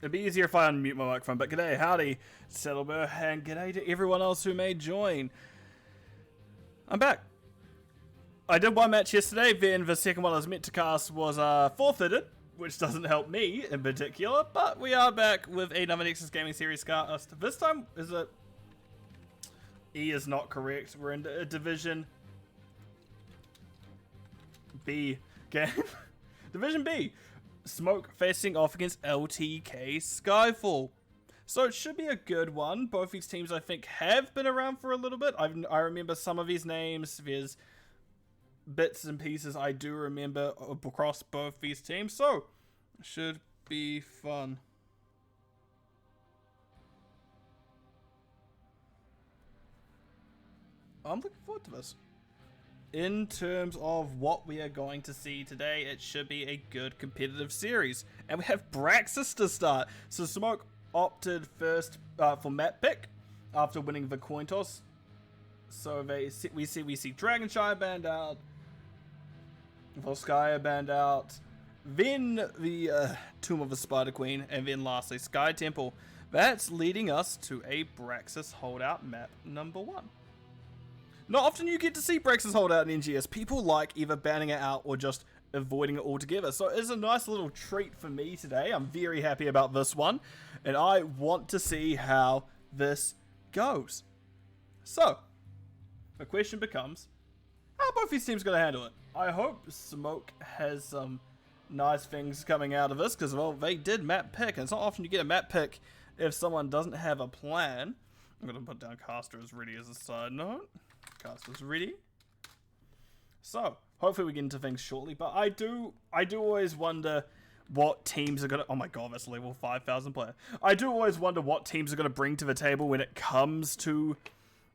It'd be easier if I unmute my microphone, but g'day, howdy, Saddlebear, and g'day to everyone else who may join. I'm back. I did one match yesterday, then the second one I was meant to cast was forfeited, which doesn't help me in particular, but we are back with another Nexus Gaming Series cast. This time, is it... E is not correct. We're in Division B game. Division B. Smoke facing off against LTK Slyfall. So it should be a good one. Both these teams, I think, have been around for a little bit. I remember some of these names. There's bits and pieces I do remember across both these teams. So, should be fun. I'm looking forward to this. In terms of what we are going to see today, it should be a good competitive series. And we have Braxis to start. So Smoke opted first for map pick after winning the coin toss. So we see Dragonshire banned out, Volskaya banned out, then the Tomb of the Spider Queen, and then lastly Sky Temple. That's leading us to a Braxis holdout map number 1. Not often you get to see Braxis holdout in NGS. People like either banning it out or just avoiding it altogether. So it's a nice little treat for me today. I'm very happy about this one. And I want to see how this goes. So, the question becomes, how are both these teams going to handle it? I hope Smoke has some nice things coming out of this. Because, well, they did map pick. And it's not often you get a map pick if someone doesn't have a plan. I'm going to put down Caster as ready as a side note. Caster's ready. So, hopefully we get into things shortly, but I do always wonder what teams are gonna... Oh my god, that's a level 5,000 player. I do always wonder what teams are gonna bring to the table when it comes to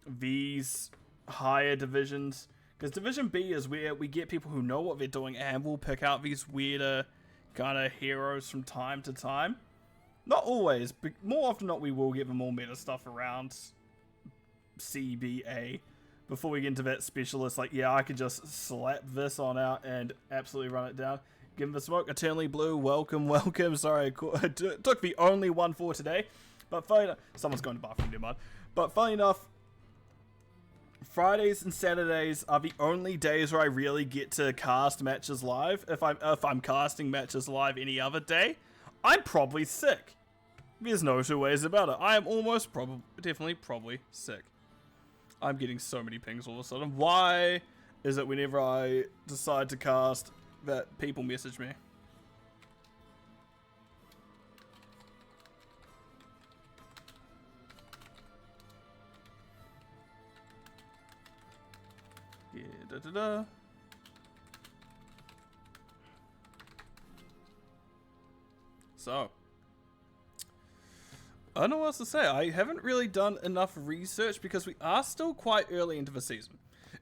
these higher divisions. Because Division B is where we get people who know what they're doing and will pick out these weirder kind of heroes from time to time. Not always, but more often than not we will get the more meta stuff around CBA. Before we get into that specialist, like, yeah, I could just slap this on out and absolutely run it down. Give him the Smoke, Eternally Blue, welcome, welcome. Sorry, I took the only one for today. But funny enough, someone's going to bathroom, never mind. But funny enough, Fridays and Saturdays are the only days where I really get to cast matches live. If I'm casting matches live any other day, I'm probably sick. There's no two ways about it. I am almost definitely sick. I'm getting so many pings all of a sudden. Why is it whenever I decide to cast that people message me? Yeah, So, I don't know what else to say. I haven't really done enough research because we are still quite early into the season.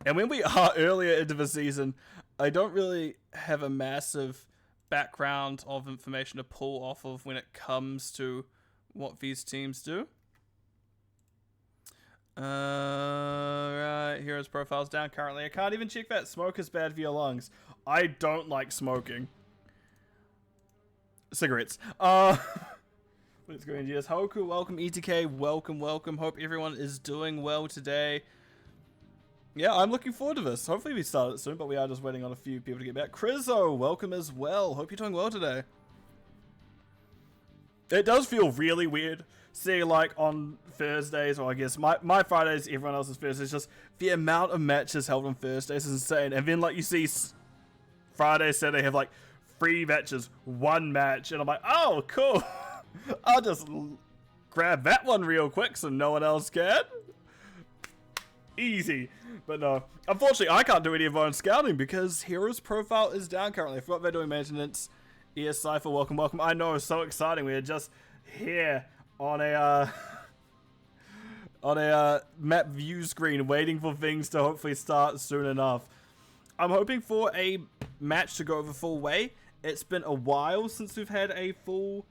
And when we are earlier into the season, I don't really have a massive background of information to pull off of when it comes to what these teams do. Right, heroes profiles down currently. I can't even check that. Smoke is bad for your lungs. I don't like smoking. Cigarettes. Let's go NGS. Hoku, welcome. ETK, welcome, welcome. Hope everyone is doing well today. Yeah, I'm looking forward to this. Hopefully we start it soon, but we are just waiting on a few people to get back. Chriso, welcome as well. Hope you're doing well today. It does feel really weird seeing, like, on Thursdays, or I guess my Fridays, everyone else's Thursdays, just the amount of matches held on Thursdays is insane. And then, like, you see Friday, Saturday have, like, 3 matches, 1 match, and I'm like, oh, cool. I'll just grab that one real quick so no one else can. Easy. But no, unfortunately I can't do any of my own scouting because Hero's profile is down currently. I forgot they're doing maintenance. Yes, Cypher, welcome, welcome. I know, it's so exciting. We're just here on a map view screen waiting for things to hopefully start soon enough. I'm hoping for a match to go the full way. It's been a while since we've had a full...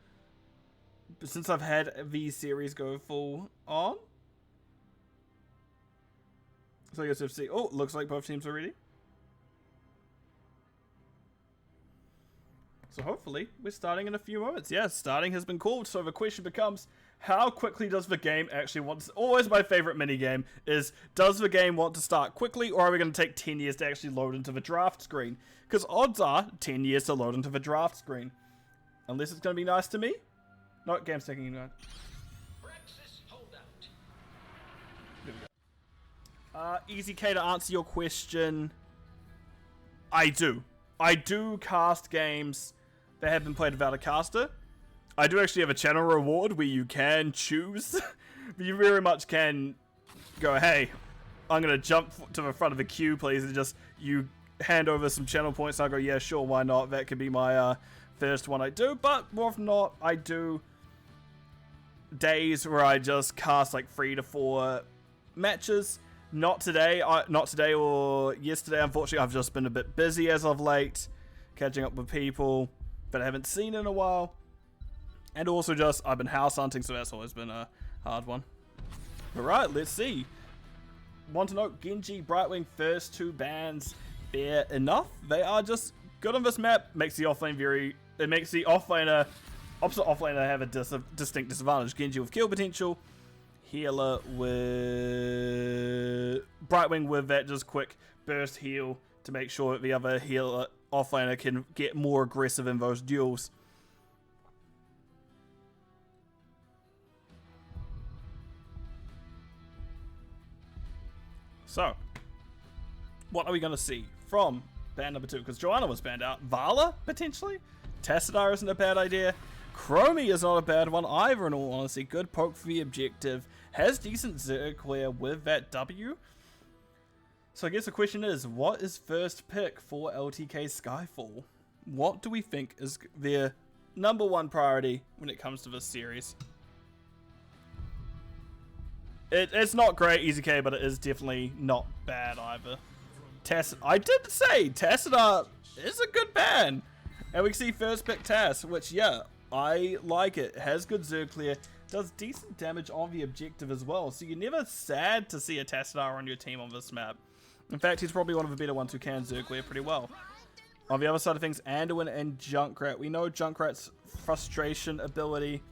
Since I've had the series go full on. So I guess we'll see. Oh, looks like both teams are ready. So hopefully we're starting in a few moments. Yeah, starting has been called. So the question becomes, how quickly does the game actually want to... Always my favorite minigame is, does the game want to start quickly, or are we going to take 10 years to actually load into the draft screen? Because odds are 10 years to load into the draft screen. Unless it's going to be nice to me. Not game's taking you. Easy K, to answer your question, I do. I do cast games that have been played without a caster. I do actually have a channel reward where you can choose. You very much can go, hey, I'm going to jump to the front of the queue, please, and just you hand over some channel points. And I go, yeah, sure, why not? That could be my first one I do. But more often not, I do days where I just cast like 3 to 4 matches. Not today or yesterday. Unfortunately, I've just been a bit busy as of late, catching up with people that I haven't seen in a while. And also just, I've been house hunting, so that's always been a hard one. Alright, let's see. Want to note, Genji, Brightwing, first 2 bans, fair enough. They are just good on this map. Makes the offlane it makes the offlaner, opposite offlaner have a distinct disadvantage. Genji with kill potential. Healer with... Brightwing with that just quick burst heal to make sure that the other healer offlaner can get more aggressive in those duels. So, what are we going to see from ban number 2? Because Joanna was banned out. Vala, potentially? Tassadar isn't a bad idea. Chromie is not a bad one either, in all honesty. Good poke for the objective. Has decent Zerg clear with that W. So I guess the question is, what is first pick for LTK Slyfall? What do we think is their number 1 priority when it comes to this series? It's not great, Easy K, but it is definitely not bad either. I did say Tassadar is a good ban. And we can see first pick Tass, which, yeah, I like it. It has good Zerg clear. Does decent damage on the objective as well. So you're never sad to see a Tassadar on your team on this map. In fact, he's probably one of the better ones who can Zerg clear pretty well. On the other side of things, Anduin and Junkrat. We know Junkrat's frustration ability.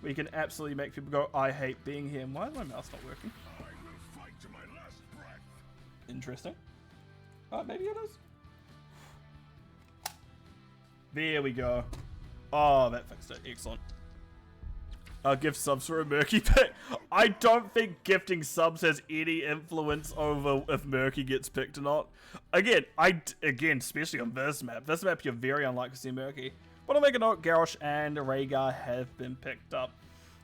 We can absolutely make people go, I hate being here. Why is my mouse not working? Interesting. Oh, maybe it is. There we go. Oh, that fixed it. Excellent. Gift subs for a Murky pick. I don't think gifting subs has any influence over if Murky gets picked or not. Again, especially on this map. This map, you're very unlikely to see Murky. But I'll make a note, Garrosh and Rhaegar have been picked up.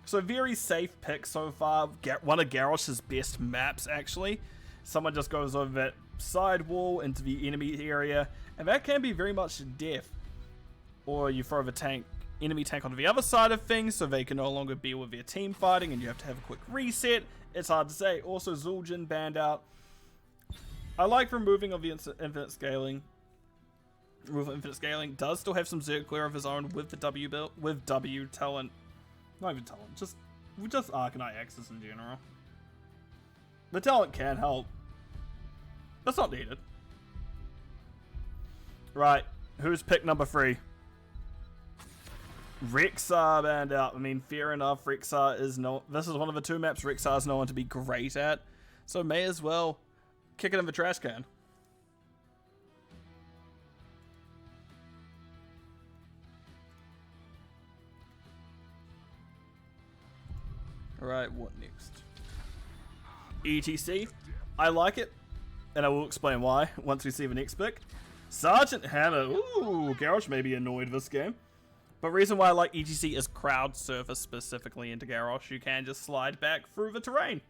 So very safe pick so far. One of Garrosh's best maps, actually. Someone just goes over that side wall into the enemy area. And that can be very much death. Or you throw the enemy tank onto the other side of things so they can no longer be with their team fighting and you have to have a quick reset. It's hard to say. Also, Zul'jin banned out. I like removing of the infinite scaling. Removal infinite scaling does still have some Zerg clear of his own with the W build, with W talent. Not even talent, just Arcanite access in general. The talent can help. That's not needed. Right, who's pick number 3? Rexxar banned out. I mean, fair enough. Rexxar is this is one of the 2 maps Rexxar is known to be great at. So may as well kick it in the trash can. Alright, what next? ETC. I like it, and I will explain why once we see the next pick. Sergeant Hammer. Ooh, Garrosh may be annoyed this game. But reason why I like ETC is crowd surface specifically into Garrosh. You can just slide back through the terrain.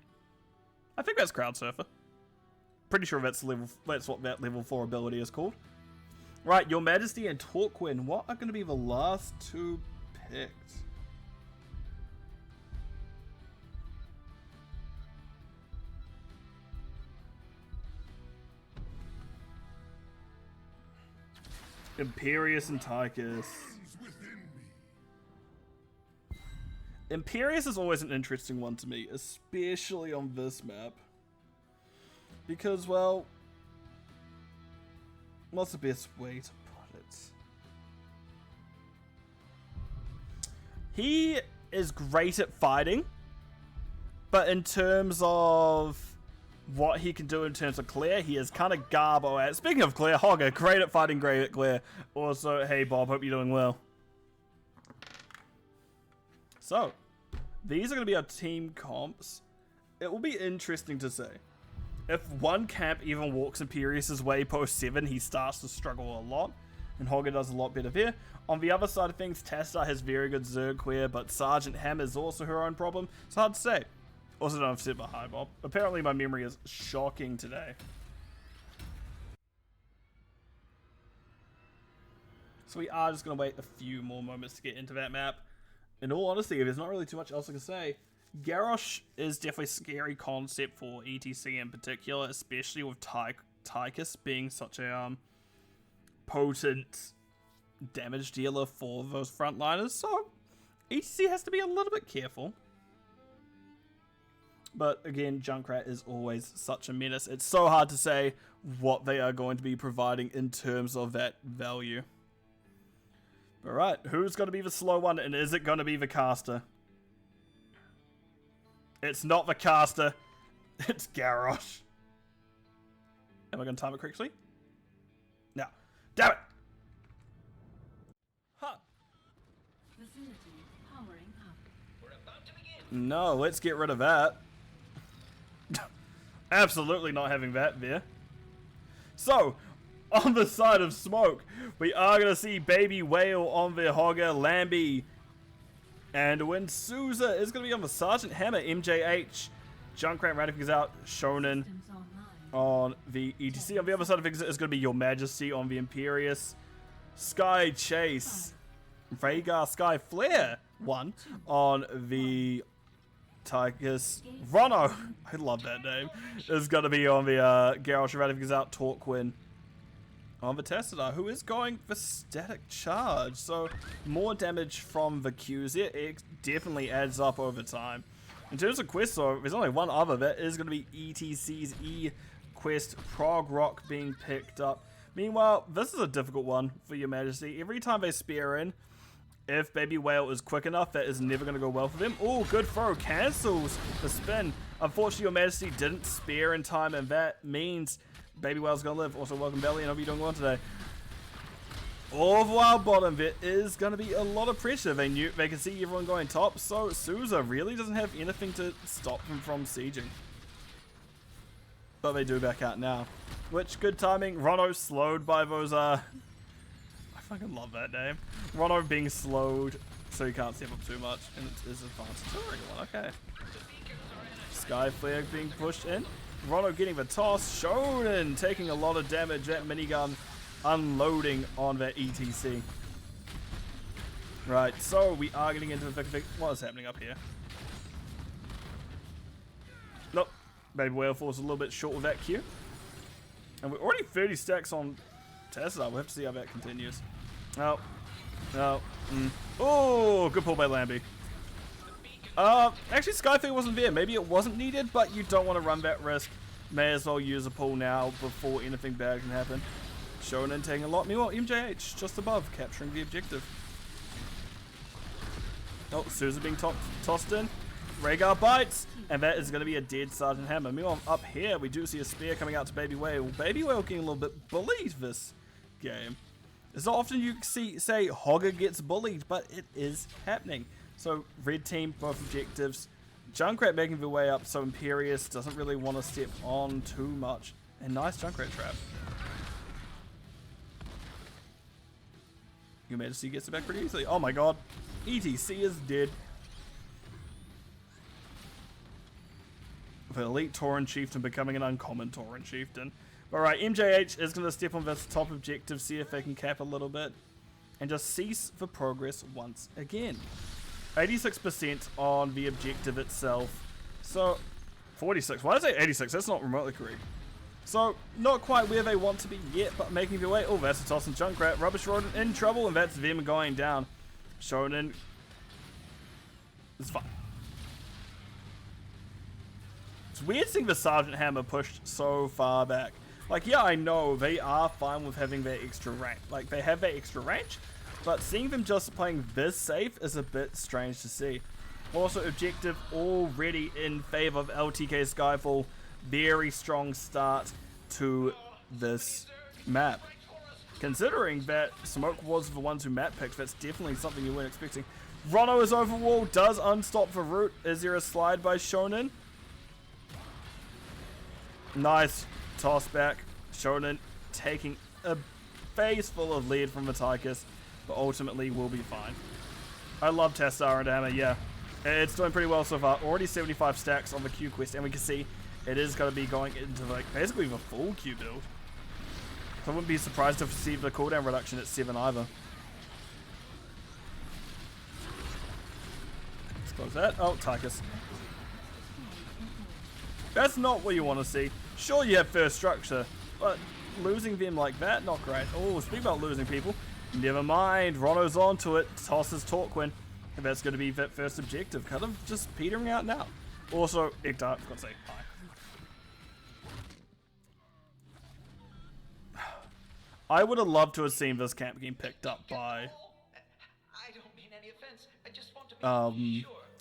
I think that's crowd surfer. Pretty sure that's what that level 4 ability is called. Right, Your Majesty and Torquin. What are going to be the last 2 picked? Imperius and Tychus. Imperius is always an interesting one to me, especially on this map. Because, well, what's the best way to put it? He is great at fighting, but in terms of what he can do in terms of clear, he is kind of garbo at. Speaking of clear, Hogger, great at fighting, great at clear. Also, hey Bob, hope you're doing well. So, these are going to be our team comps. It will be interesting to see. If one camp even walks Imperius's way post 7, he starts to struggle a lot. And Hogger does a lot better there. On the other side of things, Testa has very good Zerg clear, but Sergeant Ham is also her own problem. It's hard to say. Also don't have super high, Bob. Apparently my memory is shocking today. So we are just going to wait a few more moments to get into that map. In all honesty, there's not really too much else I can say. Garrosh is definitely a scary concept for ETC in particular, especially with Tychus being such a potent damage dealer for those frontliners. So ETC has to be a little bit careful. But again, Junkrat is always such a menace. It's so hard to say what they are going to be providing in terms of that value. Alright, who's going to be the slow one, and is it going to be the caster? It's not the caster. It's Garrosh. Am I going to time it correctly? No. Damn it! Huh. No, let's get rid of that. Absolutely not having that there. So, on the side of smoke, we are going to see Baby Whale on the Hogger, Lambie. And when Souza is going to be on the Sergeant Hammer, MJH, Junkrat Radifix out, Shonen on the ETC. On the other side of things is going to be Your Majesty on the Imperius, Sky Chase, Rhaegar Sky Flare 1 on the Tychus. Rono, I love that name, is going to be on the Garrosh Radifix out, Torquin on the Testadar, who is going for static charge. So more damage from the Qs here. It definitely adds up over time. In terms of quests, though, there's only one other. That is going to be ETC's E-Quest Prog Rock being picked up. Meanwhile, this is a difficult one for Your Majesty. Every time they spear in, if Baby Whale is quick enough, that is never going to go well for them. Oh, good throw. Cancels the spin. Unfortunately, Your Majesty didn't spear in time, and that means Baby Whale's going to live. Also, welcome Belly, and hope you're doing well today. All the while bottom, there is going to be a lot of pressure. They can see everyone going top, so Souza really doesn't have anything to stop them from sieging. But they do back out now. Which, good timing. Rono slowed by those, I fucking love that name. Rono being slowed so he can't step up too much, and it is advanced artillery one. Okay. Sky Flare being pushed in. Rono getting the toss. Shonen taking a lot of damage. That minigun unloading on that ETC. Right, so we are getting into the thick. What is happening up here? Nope. Baby Whale Force a little bit short with that Q. And we're already 30 stacks on Tesla. We'll have to see how that continues. No. No. Oh, good pull by Lambie. Actually, Skyfire wasn't there. Maybe it wasn't needed, but you don't want to run that risk. May as well use a pull now before anything bad can happen. Shonen taking a lot. Meanwhile, MJH just above, capturing the objective. Oh, Souza being tossed in. Rhaegar bites, and that is going to be a dead Sergeant Hammer. Meanwhile, up here, we do see a spear coming out to Baby Whale. Baby Whale getting a little bit bullied this game. It's not often you say Hogger gets bullied, but it is happening. So, red team, both objectives. Junkrat making their way up, so Imperius doesn't really want to step on too much. And nice Junkrat trap. Your Majesty gets it back pretty easily. Oh my god. ETC is dead. With an elite Tauren Chieftain becoming an uncommon Tauren Chieftain. Alright, MJH is going to step on this top objective, see if they can cap a little bit. And just cease for progress once again. 86% on the objective itself. So, 46. Why did I say 86? That's not remotely correct. So, not quite where they want to be yet, but making their way. Oh, that's a toss and Junkrat. Rubbish Rodent in trouble, and that's them going down. Shonen. It's fine. It's weird seeing the Sergeant Hammer pushed so far back. Like, yeah, I know they are fine with having that extra range. Like, they have that extra range, but seeing them just playing this safe is a bit strange to see. Also, objective already in favor of LTK Slyfall. Very strong start to this map. Considering that Smoke was the ones who map picked, that's definitely something you weren't expecting. Rono is overwall, does unstop for root. Is there a slide by Shonen? Nice toss back. Shonen taking a phase full of lead from Vatikas, but ultimately will be fine. I love Tessar and Hammer, yeah. It's doing pretty well so far. Already 75 stacks on the Q quest, and we can see it is going to be going into like basically the full Q build. I wouldn't be surprised to see the cooldown reduction at 7 either. Let's close that. Oh, Tychus. That's not what you want to see. Sure, you have first structure, but losing them like that, not great. Oh, speak about losing people. Never mind. Rono's onto it. Tosses Torquin. And that's going to be that first objective. Kind of just petering out now. Also, Igdar, I've got to say hi. I would have loved to have seen this camp getting picked up by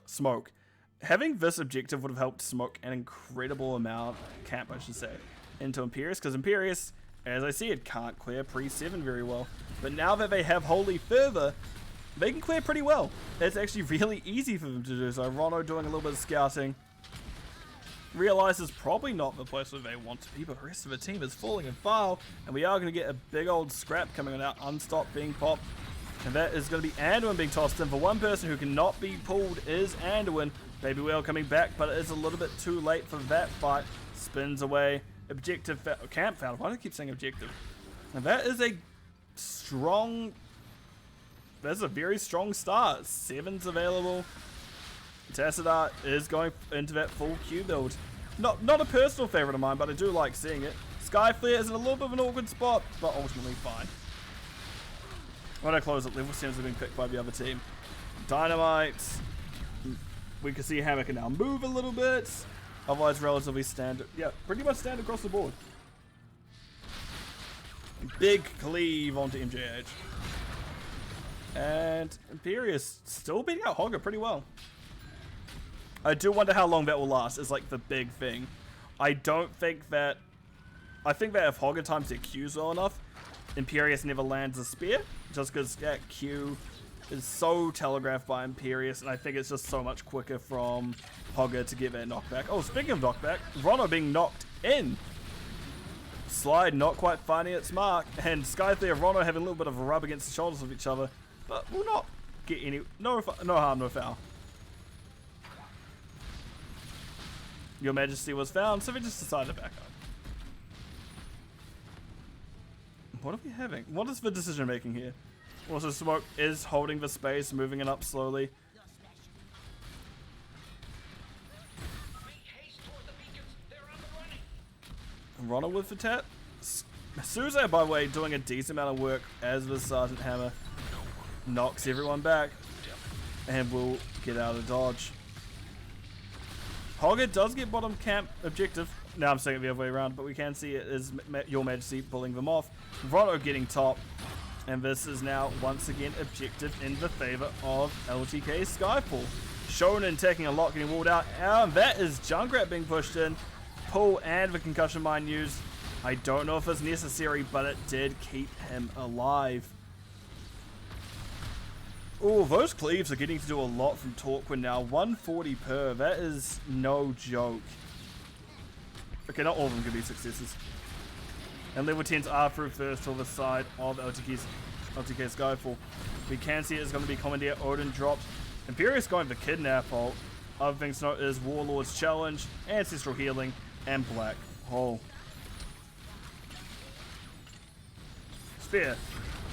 Smoke. Having this objective would have helped Smoke an incredible amount, camp I should say, into Imperius, because Imperius, as I see it, can't clear pre-7 very well. But now that they have Holy Fervor, they can clear pretty well. It's actually really easy for them to do so. Rono doing a little bit of scouting. Realizes probably not the place where they want to be, but the rest of the team is falling in file, and we are going to get a big old scrap coming on out. Unstop being popped, and that is going to be Anduin being tossed in. For one person who cannot be pulled is Anduin. Baby Whale coming back, but it is a little bit too late for that fight. Spins away. Objective camp found. Why do I keep saying objective? And that is a strong. That's a very strong start. 7's available. Tassadar is going into that full Q build. Not a personal favorite of mine, but I do like seeing it. Skyflare is in a little bit of an awkward spot, but ultimately fine. When I close it, level seems to have been picked by the other team. Dynamite. We can see Hammer can now move a little bit. Otherwise, relatively standard. Yeah, pretty much standard across the board. Big cleave onto MJH. And Imperius still beating out Hogger pretty well. I do wonder how long that will last, is like the big thing. I think that if Hogger times their Qs well enough, Imperius never lands a spear, just because that Q is so telegraphed by Imperius, and I think it's just so much quicker from Hogger to get that knockback. Oh, speaking of knockback, Rono being knocked in. Slide not quite finding its mark, and Skyflare and Rono having a little bit of a rub against the shoulders of each other, but will not get any, no harm, no foul. Your Majesty was found, so we just decided to back up. What are we having? What is the decision making here? Also, Smoke is holding the space, moving it up slowly. Ronald with the tap. Suze, by the way, doing a decent amount of work as the Sergeant Hammer. Knocks everyone back. And will get out of dodge. Hogger does get bottom camp objective. Now I'm saying it the other way around, but we can see it is Your Majesty pulling them off. Rono getting top. And this is now once again objective in the favor of LTK Slyfall. Shonen taking a lot, getting walled out. And that is Junkrat being pushed in. Pull and the concussion mine used. I don't know if it's necessary, but it did keep him alive. Oh, those cleaves are getting to do a lot from Torquin now. 140 per. That is no joke. Okay, not all of them can be successes. And level 10s are through first to the side of LTK Slyfall. We can see it's going to be Commandeer Odin dropped. Imperius going for Kidnap ult. Other things to note is Warlord's Challenge, Ancestral Healing, and Black Hole. Spear.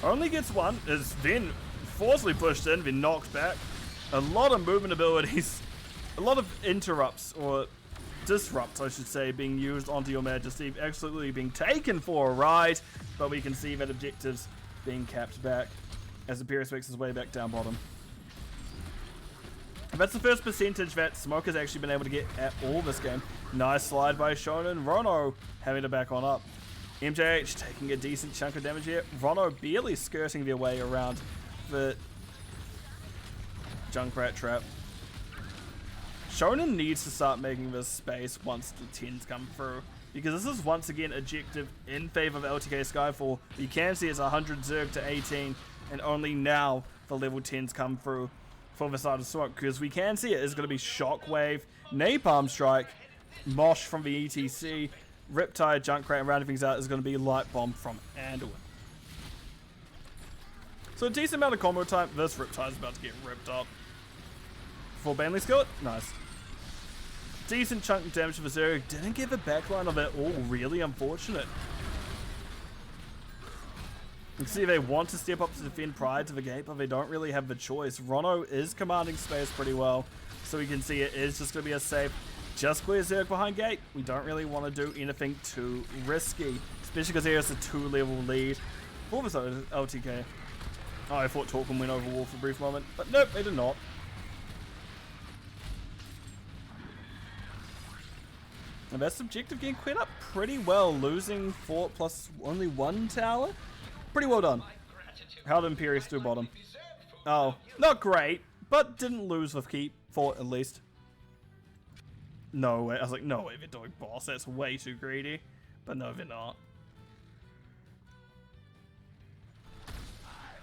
Only gets one, is then forcibly pushed in, then knocked back. A lot of movement abilities. A lot of interrupts, or disrupts I should say, being used onto Your Majesty. Absolutely being taken for a ride, but we can see that objectives being capped back as Imperius makes his way back down bottom. And that's the first percentage that Smoke has actually been able to get at all this game. Nice slide by Shonen. Rono having to back on up. MJH taking a decent chunk of damage here. Rono barely skirting their way around that Junkrat trap. Shonen needs to start making this space once the 10s come through, because this is once again objective in favor of LTK Skyfall. You can see it's 100 Zerg to 18, and only now the level 10s come through for the start of Smoke, because we can see it is going to be Shockwave, Napalm Strike, Mosh from the ETC, Riptide, Junkrat, and rounding things out is going to be Light Bomb from Anduin. So a decent amount of combo time. This Riptide is about to get ripped up. Full Banley Skillet? Nice. Decent chunk of damage for Zerg. Didn't get the backline of it all. Really unfortunate. You can see they want to step up to defend prior to the gate, but they don't really have the choice. Rono is commanding space pretty well, so we can see it is just going to be a safe. Just clear Zerg behind gate. We don't really want to do anything too risky, especially because there's a 2-level lead for this LTK. Oh, I thought Torquem went over wall for a brief moment, but nope, they did not. And that subjective getting cleared up pretty well, losing Fort plus only 1 tower. Pretty well done. How did Imperius do bottom? Oh, not great, but didn't lose with keep, Fort at least. No way, I was like, no way they're doing boss, that's way too greedy. But no, they're not.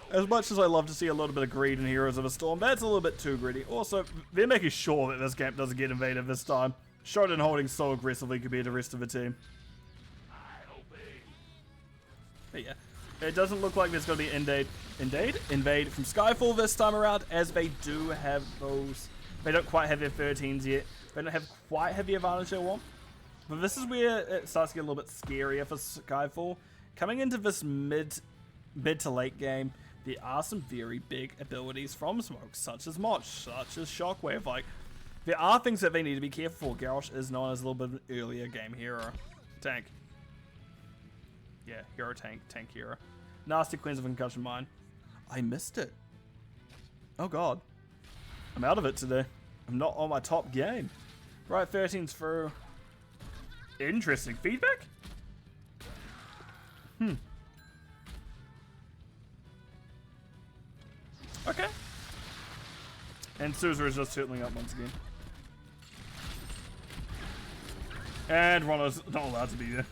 As much as I love to see a little bit of greed in Heroes of the Storm, that's a little bit too greedy. Also, they're making sure that this camp doesn't get invaded this time. Shonen holding so aggressively compared to the rest of the team. But yeah, it doesn't look like there's going to be invade from Skyfall this time around, as they do have those. They don't quite have their 13s yet. They don't have quite have the advantage they want. But this is where it starts to get a little bit scarier for Skyfall. Coming into this mid to late game, there are some very big abilities from Smoke, such as Moch, such as Shockwave. Like, there are things that they need to be careful for. Garrosh is known as a little bit of an earlier game hero. Tank. Yeah, hero tank hero. Nasty Queens of Concussion Mine. I missed it. Oh god. I'm out of it today. I'm not on my top game. Right, 13's through. Interesting feedback? Okay. And Souza is just turtling up once again. And Rono's not allowed to be there.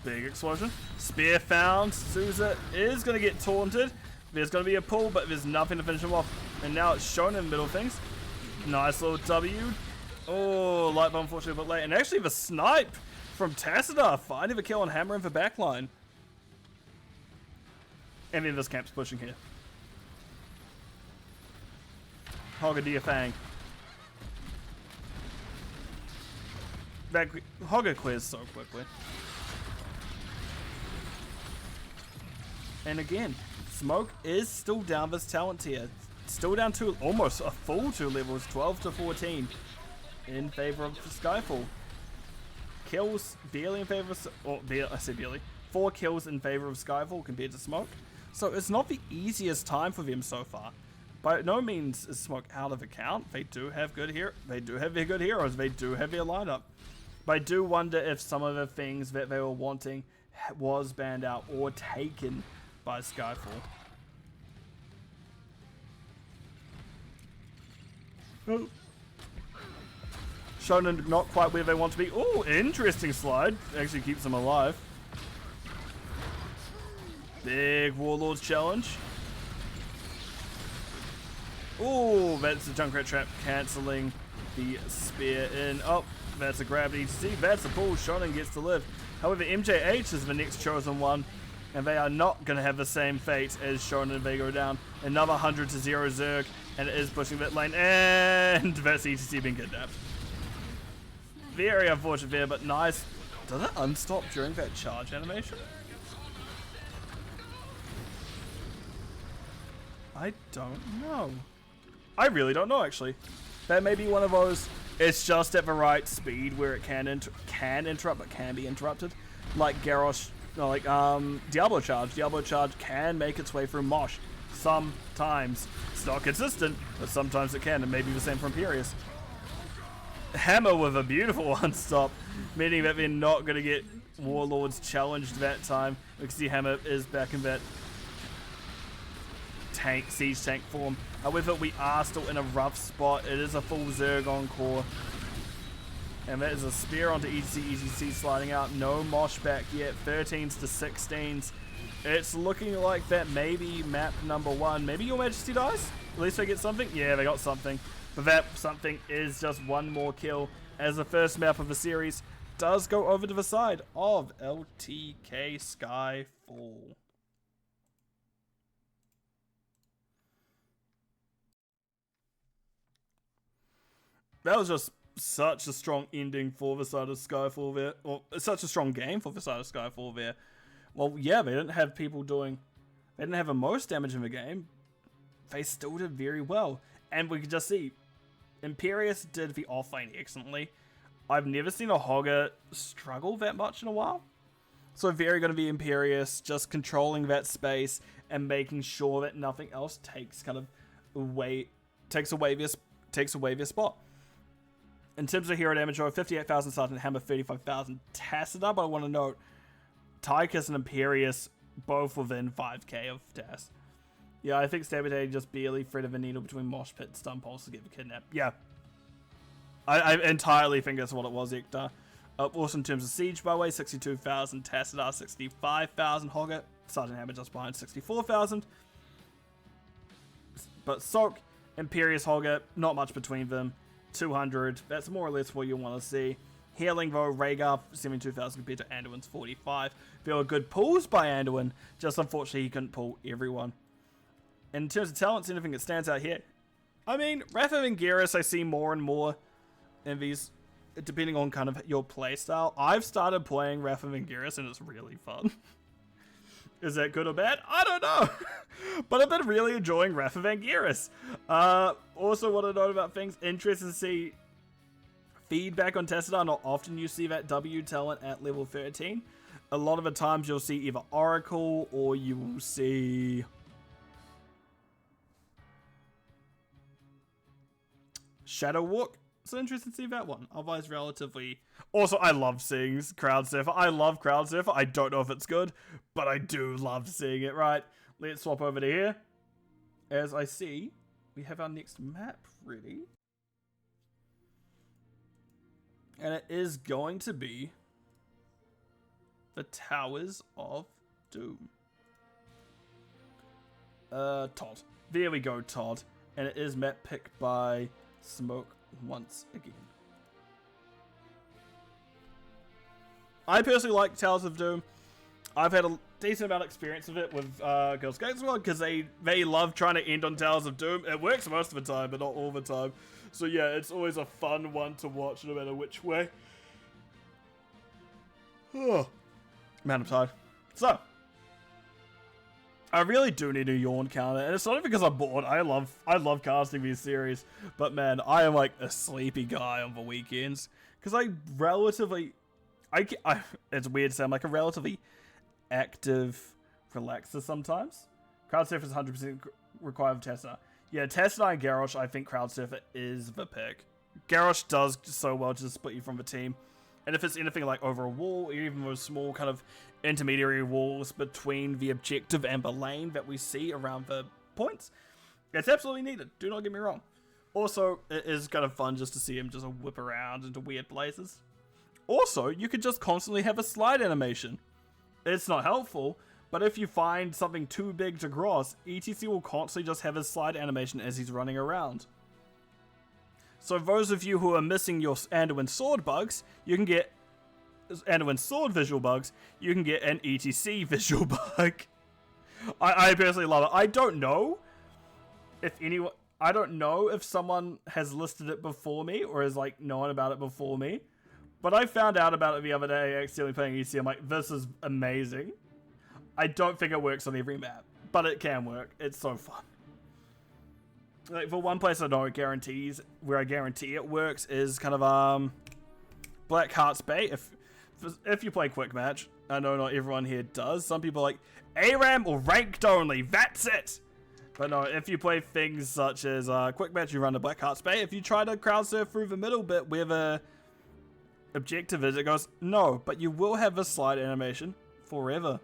Big explosion. Spear found. Souza is going to get taunted. There's going to be a pull, but there's nothing to finish him off. And now it's shown in middle things. Nice little W. Oh, light bomb unfortunately a bit late. And actually the snipe from Tassadar finding the kill on Hammer in the backline. And then this camp's pushing here. Hogger Fang. That Hogger clears so quickly. And again, Smoke is still down this talent tier. Still down to almost a full 2 levels, 12 to 14 in favor of Skyfall. Kills barely in favor of, I said barely, 4 kills in favor of Skyfall compared to Smoke. So it's not the easiest time for them so far. By no means is Smoke out of account. They do have good They do have their good heroes. They do have their lineup. But I do wonder if some of the things that they were wanting was banned out or taken by Skyfall. Oh. Shonen not quite where they want to be. Oh, interesting slide. Actually keeps them alive. Big Warlords challenge. Oh, that's the Junkrat trap cancelling the spear in. Oh, that's a gravity ETC. That's a pull. Shonen gets to live. However, MJH is the next chosen one, and they are not going to have the same fate as Shonen. They go down another 100 to 0 Zerg, and it is pushing that lane, and that's ETC being kidnapped. Very unfortunate there, but nice. Does it unstop during that charge animation? I don't know. I really don't know, actually. That may be one of those, it's just at the right speed where it can interrupt, but can be interrupted. Like Garrosh, no, like Diablo Charge. Diablo Charge can make its way through Mosh. Sometimes. It's not consistent, but sometimes it can, and maybe the same for Imperius. Hammer with a beautiful one-stop, meaning that they're not going to get Warlords challenged that time. We can see Hammer is back in that siege tank form. However, we are still in a rough spot. It is a full Zergon core. And that is a spear onto ETC sliding out. No mosh back yet. 13s to 16s. It's looking like that maybe map number 1. Maybe Your Majesty dies? At least they get something? Yeah, they got something. But that something is just one more kill as the first map of the series does go over to the side of LTK Slyfall. That was just such a strong ending for the side of Slyfall there. Or such a strong game for the side of Slyfall there. Well, yeah, they didn't have people doing... They didn't have the most damage in the game. They still did very well. And we could just see... Imperius did the offlane excellently. I've never seen a Hogger struggle that much in a while. So very going to be Imperius, just controlling that space and making sure that nothing else takes away their spot. In terms of hero damage, 58,000 Sergeant Hammer, 35,000 Tacita, but I want to note Tychus and Imperius both within 5k of Tas. Yeah, I think Stabitating just barely threaded the needle between Mosh Pit and Stun Pulse to get the kidnap. Yeah. I entirely think that's what it was, Ector. Also in terms of Siege, by the way, 62,000 Tacita, 65,000 Hogger. Sergeant Hammer just behind 64,000. But Soak, Imperius, Hogger, not much between them. 200, that's more or less what you want to see. Healing though, Rhaegar 72,000 compared to Anduin's 45. There were good pulls by Anduin, just unfortunately he couldn't pull everyone. In terms of talents, anything that stands out here? I mean, Wrath of Anguirus I see more and more in these, depending on kind of your playstyle. I've started playing Wrath of Anguirus and it's really fun. Is that good or bad? I don't know. But I've been really enjoying Wrath of Anguirus. Also want to note about things. Interested to see feedback on Tacita. Not often you see that W talent at level 13. A lot of the times you'll see either Oracle or you will see... Shadow Walk. So interested to see that one. Otherwise, relatively... Also, I love seeing Crowd Surfer. I love Crowd Surfer. I don't know if it's good, but I do love seeing it, right? Let's swap over to here. As I see, we have our next map ready. And it is going to be the Towers of Doom. Todd. There we go, Todd. And it is map picked by Smoke once again. I personally like Towers of Doom. I've had a decent amount of experience with it with Girl Scouts as well, because they love trying to end on Towers of Doom. It works most of the time, but not all the time. So yeah, it's always a fun one to watch, no matter which way. Oh, man, I'm tired. So, I really do need a yawn counter, and it's not even because I'm bored. I love casting these series, but man, I am like a sleepy guy on the weekends because it's weird to say I'm like a relatively active relaxer sometimes. Crowd Surfer is 100% required of Tessa. Yeah, Tessa and Garrosh, I think Crowd Surfer is the pick. Garrosh does so well to split you from the team. And if it's anything like over a wall, or even those small kind of intermediary walls between the objective and the lane that we see around the points, it's absolutely needed. Do not get me wrong. Also, it is kind of fun just to see him just whip around into weird places. Also, you could just constantly have a slide animation. It's not helpful, but if you find something too big to cross, ETC will constantly just have his slide animation as he's running around. So those of you who are missing your Anduin sword bugs, you can get Anduin sword visual bugs, you can get an ETC visual bug. I personally love it. I don't know if someone has listed it before me or has like known about it before me. But I found out about it the other day, accidentally playing ETC. I'm like, this is amazing. I don't think it works on every map, but it can work. It's so fun. Like, for one place I know it guarantees, where I guarantee it works, is kind of, Black Heart's Bay. If you play Quick Match, I know not everyone here does. Some people are like, ARAM or ranked only, that's it! But no, if you play things such as Quick Match, you run to Black Heart's Bay. If you try to crowd surf through the middle bit where the objective is? It goes, no, but you will have a slide animation forever.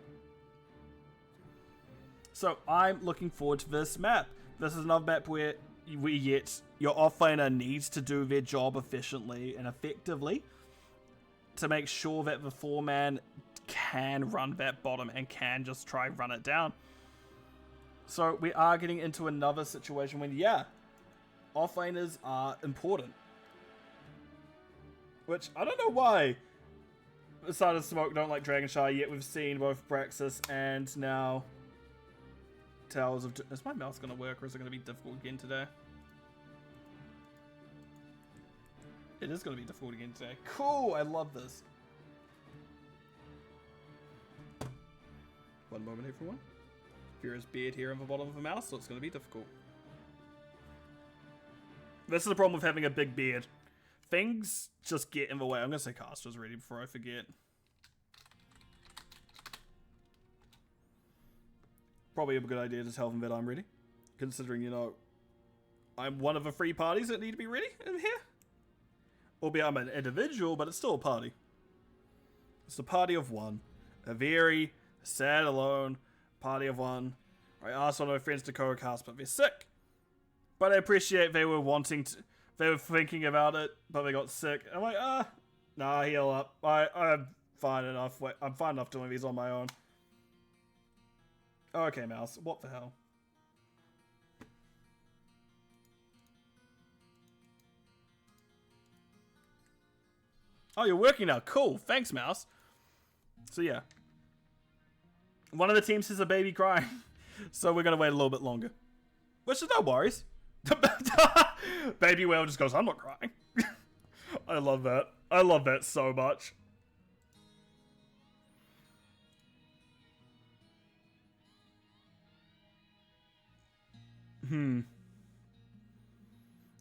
So I'm looking forward to this map. This is another map where your offlaner needs to do their job efficiently and effectively to make sure that the 4-man can run that bottom and can just try run it down. So we are getting into another situation when, yeah, offlaners are important. Which, I don't know why Side of Smoke don't like Dragonshy, yet we've seen both Braxis and now Towers of... Is my mouse going to work, or is it going to be difficult again today? It is going to be difficult again today. Cool, I love this. One moment, everyone. Vera's beard here on the bottom of the mouse, so it's going to be difficult. This is the problem with having a big beard. Things just get in the way. I'm going to say caster's ready before I forget. Probably a good idea to tell them that I'm ready. Considering, you know, I'm one of the 3 parties that need to be ready in here. Albeit I'm an individual, but it's still a party. It's a party of one. A very sad, alone party of one. I asked one of my friends to co-cast, but they're sick. But I appreciate they were wanting to... They were thinking about it, but they got sick. I'm like, nah, heal up. I'm fine enough. I'm fine enough doing these on my own. Okay, mouse. What the hell? Oh, you're working now. Cool. Thanks, mouse. So, yeah. One of the teams has a baby crying. So we're going to wait a little bit longer. Which is no worries. Baby whale just goes, I'm not crying. I love that. I love that so much.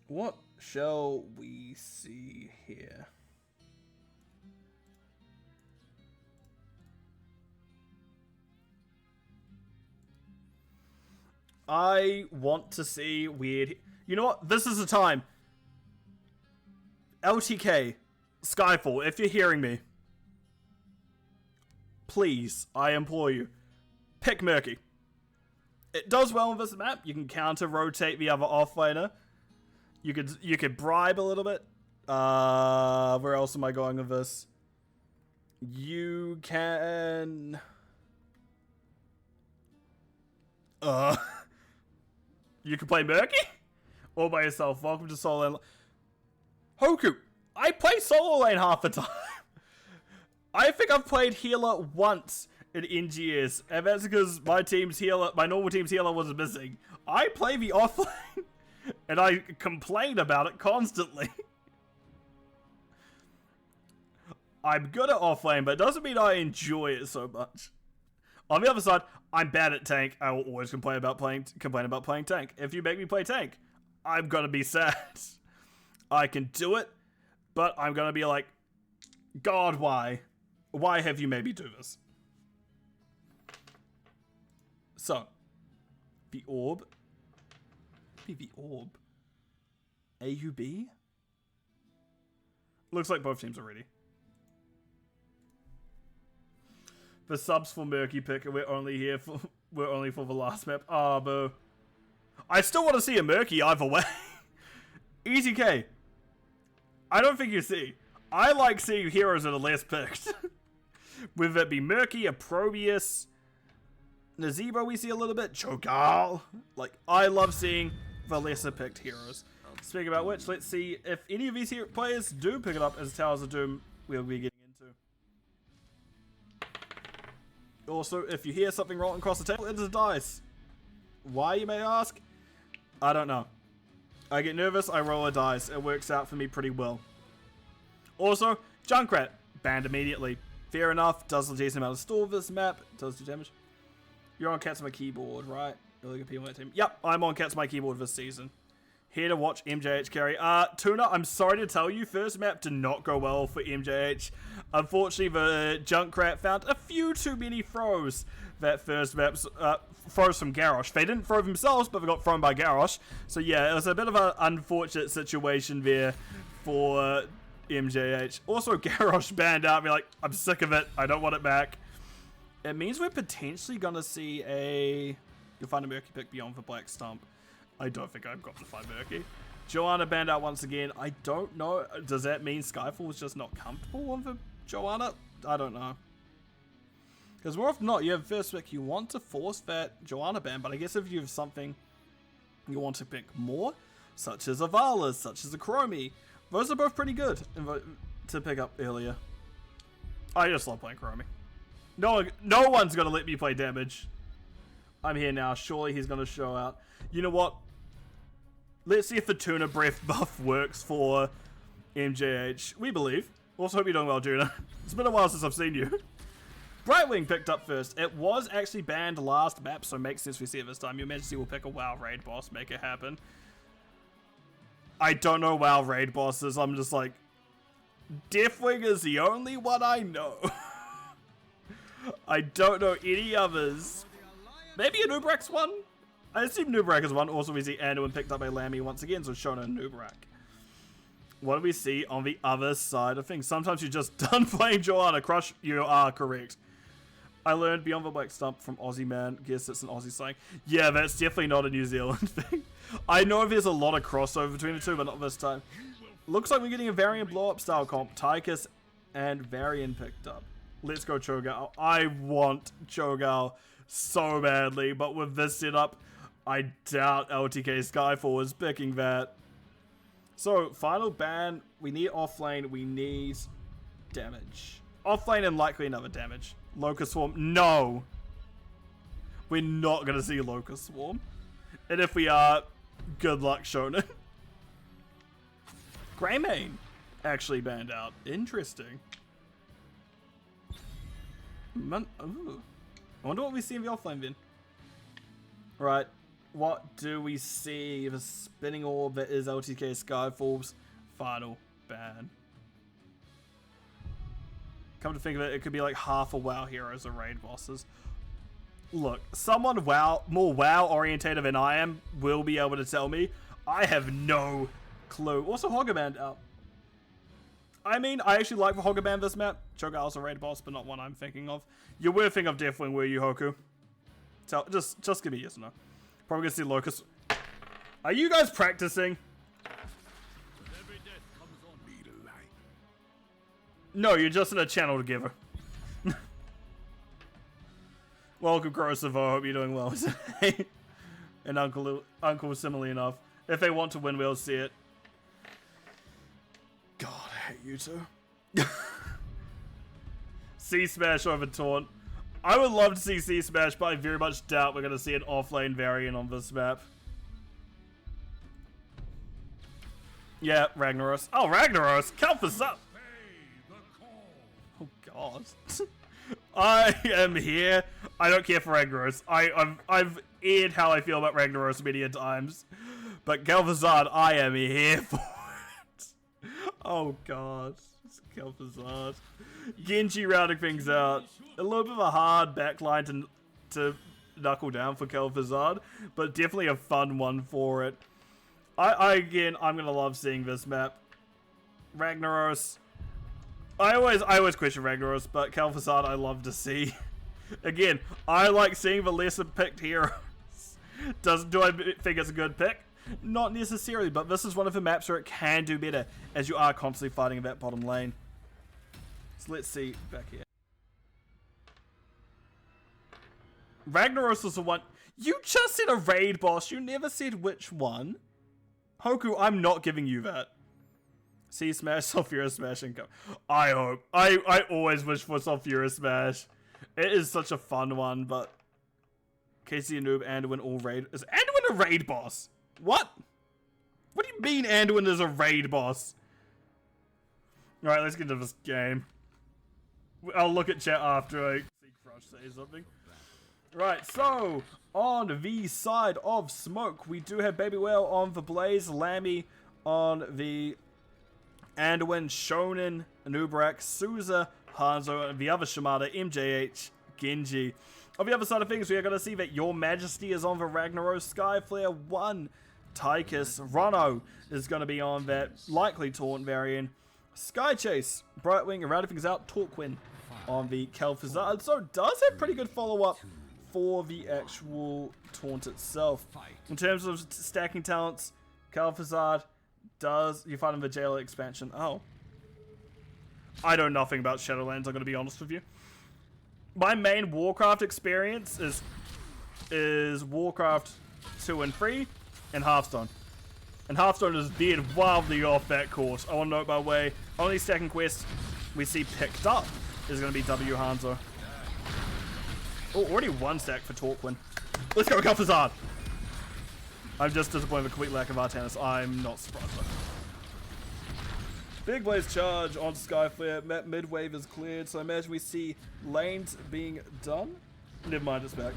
What shall we see here? I want to see weird... You know what? This is the time. LTK, Slyfall, if you're hearing me, please, I implore you, pick Murky. It does well on this map. You can counter-rotate the other offlaner. You could bribe a little bit. Where else am I going with this? You can... You can play Murky? All by yourself. Welcome to solo lane. Hoku, I play solo lane half the time. I think I've played healer once in NGS, and that's because my normal team's healer was missing. I play the offlane, and I complain about it constantly. I'm good at offlane, but it doesn't mean I enjoy it so much. On the other side, I'm bad at tank. I will always complain about playing tank. If you make me play tank, I'm gonna be sad. I can do it, but I'm gonna be like, God, why? Why have you made me do this? So, the orb. The orb. AUB? Looks like both teams are ready. The subs for Murky pick, and we're only for the last map. Ah, boo. I still want to see a Murky either way. Easy K. I don't think you see. I like seeing heroes that are less picked. Whether it be Murky, a Probius, Nazebo we see a little bit, Cho'Gall. Like, I love seeing the lesser picked heroes. Speaking about which, let's see if any of these players do pick it up as Towers of Doom we'll be getting into. Also, if you hear something rolling across the table, it is a dice. Why, you may ask? I don't know. I get nervous, I roll a dice. It works out for me pretty well. Also, Junkrat, banned immediately. Fair enough, does a decent amount of stall this map, does do damage. You're on Cats My Keyboard, right? Really good people on that team. Yep, I'm on Cats My Keyboard this season. Here to watch MJH carry. Tuna, I'm sorry to tell you, first map did not go well for MJH. Unfortunately, the Junkrat found a few too many throws that first map. Throws from Garrosh. They didn't throw themselves, but they got thrown by Garrosh. So yeah, it was a bit of an unfortunate situation there for MJH. Also, Garrosh banned out. Be like, I'm sick of it. I don't want it back. It means we're potentially going to see a... You'll find a Murky pick beyond for Black Stump. I don't think I've got to find Murky. Joanna banned out once again. I don't know. Does that mean Skyfall is just not comfortable on for Joanna? I don't know. Because more often than not, you have first pick. You want to force that Joanna ban, but I guess if you have something you want to pick more, such as a Vala, such as a Chromie, those are both pretty good to pick up earlier. I just love playing Chromie. No one's going to let me play damage. I'm here now. Surely he's going to show out. You know what? Let's see if the Tuna Breath buff works for MJH. We believe. Also hope you're doing well, Juna. It's been a while since I've seen you. Brightwing picked up first. It was actually banned last map, so it makes sense we see it this time. Your Majesty will pick a WoW raid boss, make it happen. I don't know WoW raid bosses. I'm just like, Deathwing is the only one I know. I don't know any others. Maybe a Nubrax one? I assume Nubarak is one. Also, we see Anduin picked up by Lammy once again, so Shona and Nubarak. What do we see on the other side of things? Sometimes you're just done playing Joanna. Crush, you are correct. I learned Beyond the Black Stump from Aussie Man. Guess it's an Aussie slang. Yeah, that's definitely not a New Zealand thing. I know there's a lot of crossover between the two, but not this time. Looks like we're getting a Varian blow-up style comp. Tychus and Varian picked up. Let's go Cho'Gao. I want Cho'Gao so badly, but with this setup, I doubt LTK Skyfall is picking that. So, final ban. We need offlane. We need damage. Offlane and likely another damage. Locust Swarm. No! We're not going to see Locust Swarm. And if we are, good luck, Shonen. Greymane actually banned out. Interesting. Ooh. I wonder what we see in the offlane then. Right. What do we see? The spinning orb that is LTK Skyfall's final ban. Come to think of it, it could be like half a WoW heroes or raid bosses. Look, someone more WoW orientated than I am will be able to tell me. I have no clue. Also, Hogaband out. I mean, I actually like the Hogaband this map. Cho'Gao's a raid boss, but not one I'm thinking of. You were thinking of Deathwing, were you, Hoku? So, just give me yes or no. Probably gonna see Locust. Are you guys practicing? No, you're just in a channel together. Welcome, Corrosive. I hope you're doing well today. And Uncle, similarly enough. If they want to win, we'll see it. God, I hate you two. C-Smash over Taunt. I would love to see C-Smash, but I very much doubt we're going to see an offlane variant on this map. Yeah, Ragnaros. Oh, Ragnaros! Count this up! Oh, God. I am here. I don't care for Ragnaros. I've aired how I feel about Ragnaros many a times. But Galvazard, I am here for it. Oh, God. It's Galvazard. Genji rounding things out. A little bit of a hard backline to knuckle down for Galvazard, but definitely a fun one for it. Again, I'm gonna love seeing this map. Ragnaros. I always question Ragnaros, but Galvazard I love to see. Again, I like seeing the lesser picked heroes. Do I think it's a good pick? Not necessarily, but this is one of the maps where it can do better, as you are constantly fighting in that bottom lane. So let's see back here. Ragnaros was the one. You just said a raid boss. You never said which one. Hoku, I'm not giving you that. See Smash, Sulfura Smash, and go. I hope. I always wish for Sulfura Smash. It is such a fun one, but Casey and Noob, Anduin all raid. Is Anduin a raid boss? What? What do you mean Anduin is a raid boss? Alright, let's get into this game. I'll look at chat after I see Crush say something. Right, so on the side of Smoke, we do have Baby Whale on the Blaze, Lammy on the Anduin, Shonen, Nubarak, Souza, Hanzo, and the other Shimada, MJH, Genji. On the other side of things, we are going to see that Your Majesty is on the Ragnaros, Skyflare 1, Tychus, Rono is going to be on that likely Taunt variant, Sky Chase, Brightwing, and rounding things out, Torquin on the Kel'Thuzad. So does have pretty good follow-up for the actual taunt itself. In terms of stacking talents, Kel'Thuzad does, you find in the Jailer expansion. Oh. I know nothing about Shadowlands, I'm going to be honest with you. My main Warcraft experience is Warcraft 2 and 3 and Hearthstone. And Hearthstone is veered wildly off that course. I want to note, by the way, only second quest we see picked up is going to be W Hanzo. Oh, already one stack for Torquin. Let's go, Kel'Thuzad! I'm just disappointed with a complete lack of Artanis. I'm not surprised by that. Big Blaze charge onto Skyflare. Map mid-wave is cleared, so I imagine we see lanes being done. Never mind, it's back.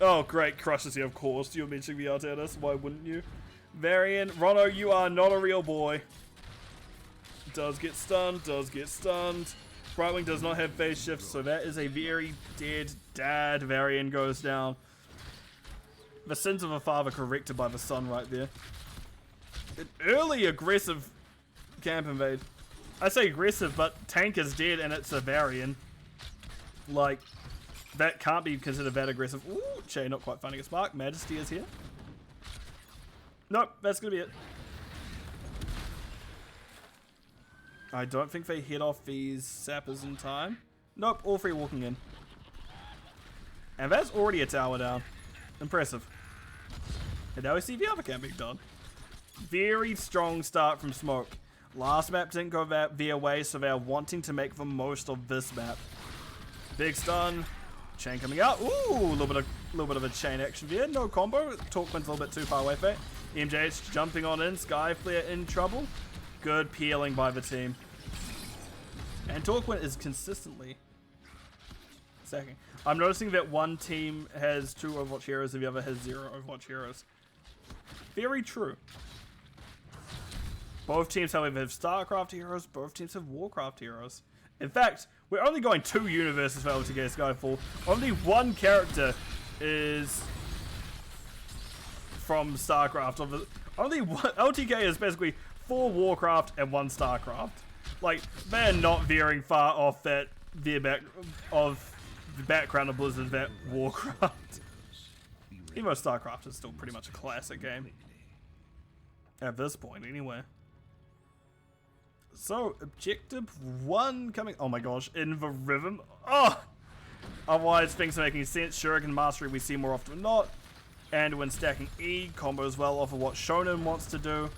Oh, great. Crushes you, of course. You're mentioning the Artanis. Why wouldn't you? Varian, Rono, you are not a real boy. Does get stunned, does get stunned. Brightwing does not have phase shift, so that is a very dead dad. Varian goes down. The sins of a father corrected by the sun right there. An early aggressive camp invade. I say aggressive, but tank is dead and it's a Varian. Like, that can't be considered that aggressive. Ooh, Che not quite finding a spark. Majesty is here. Nope, that's gonna be it. I don't think they hit off these sappers in time. Nope, all three walking in. And that's already a tower down. Impressive. And now we see the other camp being done. Very strong start from Smoke. Last map didn't go their way, so they're wanting to make the most of this map. Big stun. Chain coming out. Ooh, a little bit of a chain action there. No combo. Torquin's a little bit too far away for it. MJH jumping on in. Skyflare in trouble. Good peeling by the team. And Torquin is consistently stacking. I'm noticing that one team has 2 Overwatch heroes and the other has 0 Overwatch heroes. Very true. Both teams, however, have StarCraft heroes. Both teams have Warcraft heroes. In fact, we're only going 2 universes for LTK Skyfall. Only one character is from StarCraft. Only one, LTK is basically 4 Warcraft and 1 StarCraft. Like, they're not veering far off that the background of Blizzard that Warcraft. Even though StarCraft is still pretty much a classic game. At this point, anyway. So, objective 1 coming... Oh my gosh, in the rhythm. Oh! Otherwise, things are making sense. Shuriken Mastery we see more often than not. And when stacking E, combos well off of what Shonen wants to do.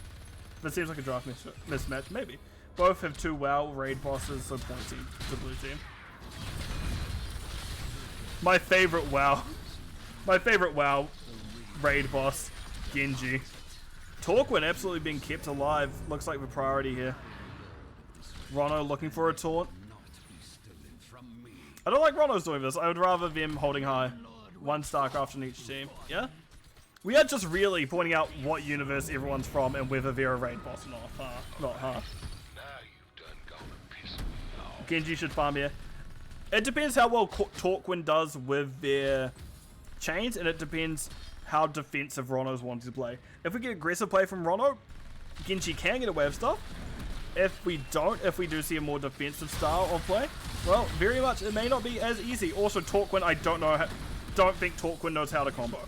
That seems like a draft mismatch, maybe. Both have 2 WoW raid bosses, so pointy to blue team. My favorite WoW raid boss, Genji. Torquin absolutely being kept alive. Looks like the priority here. Rono looking for a taunt. I don't like Rono's doing this. I would rather them holding high. 1 StarCraft in each team. Yeah? We are just really pointing out what universe everyone's from and whether they're a raid boss or not. Genji should farm here. It depends how well Torquin does with their chains, and it depends how defensive Rono's wanting to play. If we get aggressive play from Rono, Genji can get away with stuff. If we don't, if we do see a more defensive style of play, well, very much it may not be as easy. Also, Torquin, I don't think Torquin knows how to combo.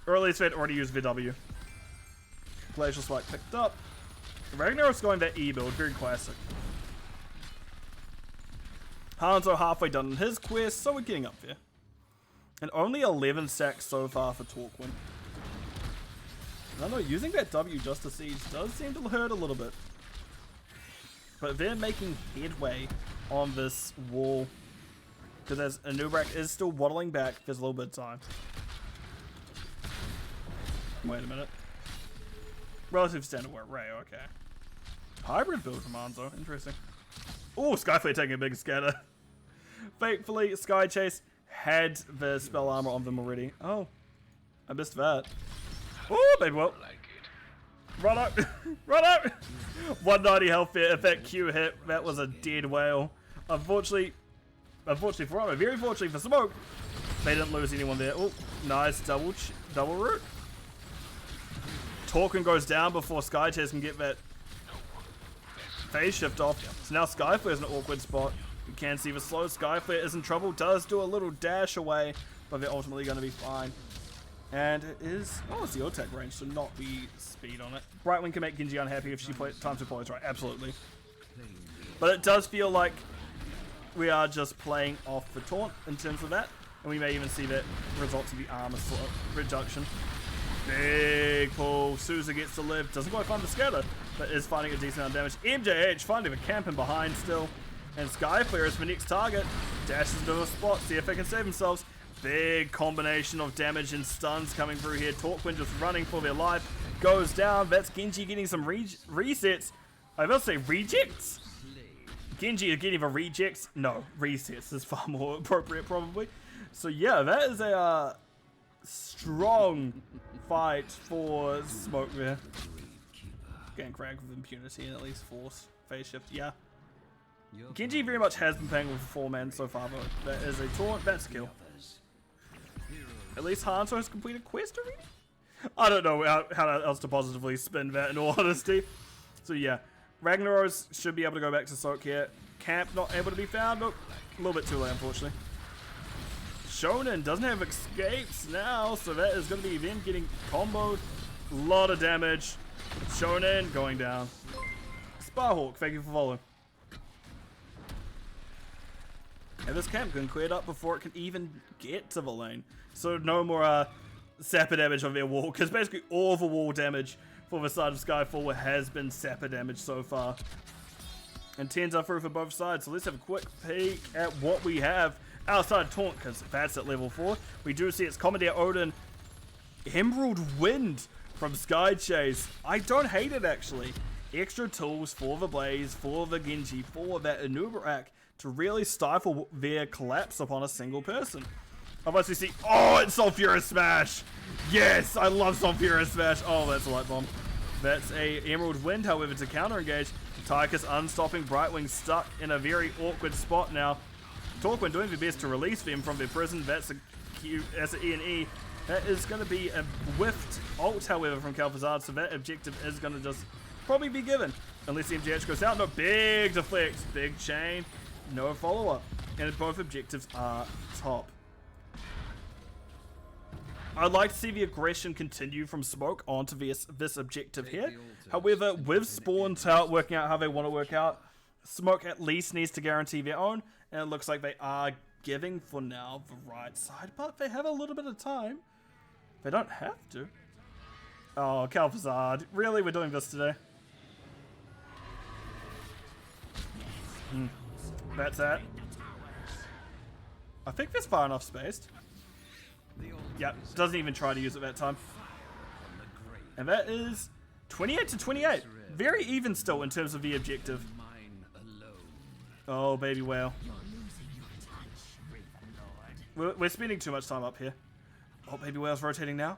Or at least they'd already used VW. Glacial Spike picked up. Ragnarok's going that E build, very classic. Hanzo halfway done in his quest, so we're getting up there. And only 11 stacks so far for Torquin. I don't know, using that W just to siege does seem to hurt a little bit. But they're making headway on this wall. Because as Anubrak is still waddling back, there's a little bit of time. Wait a minute. Relative standard wear Ray, okay. Hybrid build from Hanzo, interesting. Oh, Skyflare taking a big scatter. Thankfully, Sky Chase had the spell armor on them already. Oh, I missed that. Oh, baby, well. Run up! Run up! 190 health there. If that Q hit, that was a dead whale. Unfortunately for Rono, very fortunately for Smoke, they didn't lose anyone there. Oh, nice double root. Torquin goes down before Sky Chase can get that phase shift off. So now Skyflare's in an awkward spot. You can see the slow. Skyflare is in trouble. Does do a little dash away, but they're ultimately going to be fine. And it is... Oh, it's the attack range, so not the speed on it. Brightwing can make Genji unhappy if she times her plays right. Absolutely. But it does feel like we are just playing off the taunt in terms of that. And we may even see that results in the armor sort of reduction. Big pull. Souza gets to live. Doesn't quite find the scatter, but is finding a decent amount of damage. MJH finding the camp in behind still. And Skyflare is the next target. Dashes into a spot. See if they can save themselves. Big combination of damage and stuns coming through here. Torquin just running for their life. Goes down. That's Genji getting some resets. I will say rejects. Genji is getting the rejects. No, resets is far more appropriate probably. So yeah, that is a strong fight for Smoke there. Getting cracked with impunity and at least force phase shift. Yeah. Genji very much has been playing with 4 men so far, but that is a taunt. That's a kill. At least Hanzo has completed quest already? I don't know how else to positively spin that in all honesty. So yeah, Ragnaros should be able to go back to soak here. Camp not able to be found. Nope. A little bit too late unfortunately. Shonen doesn't have escapes now, so that is going to be them getting comboed. A lot of damage. Shonen going down. Sparhawk, thank you for following. And this camp can clear it up before it can even get to the lane. So no more sapper damage on their wall, because basically all the wall damage for the side of Skyfall has been sapper damage so far. And 10s are through for both sides, so let's have a quick peek at what we have outside taunt, because that's at level 4. We do see it's Commandeer Odin, Emerald Wind from Sky Chase. I don't hate it actually. Extra tools for the Blaze, for the Genji, for that Anubarak to really stifle their collapse upon a single person. Otherwise we see, oh, it's Sulfurous Smash! Yes, I love Sulfurous Smash. Oh, that's a light bomb. That's a Emerald Wind, however, to counter engage. Tychus unstopping, Brightwing stuck in a very awkward spot now. Torquin doing their best to release them from their prison. That's a Q, that's an E&E. That is going to be a whiffed ult, however, from Calfazard, so that objective is going to just probably be given. Unless the MGH goes out. No, big deflect, big chain, no follow-up. And both objectives are top. I'd like to see the aggression continue from Smoke onto this objective here. However, with Spawn's working out how they want to work out, Smoke at least needs to guarantee their own, and it looks like they are giving for now the right side, but they have a little bit of time. They don't have to. Oh, Calfazard. Really? We're doing this today? That's that. I think that's far enough spaced. Yep, doesn't even try to use it that time. And that is 28 to 28. Very even still in terms of the objective. Oh, baby whale. We're spending too much time up here. Oh, baby whale's rotating now.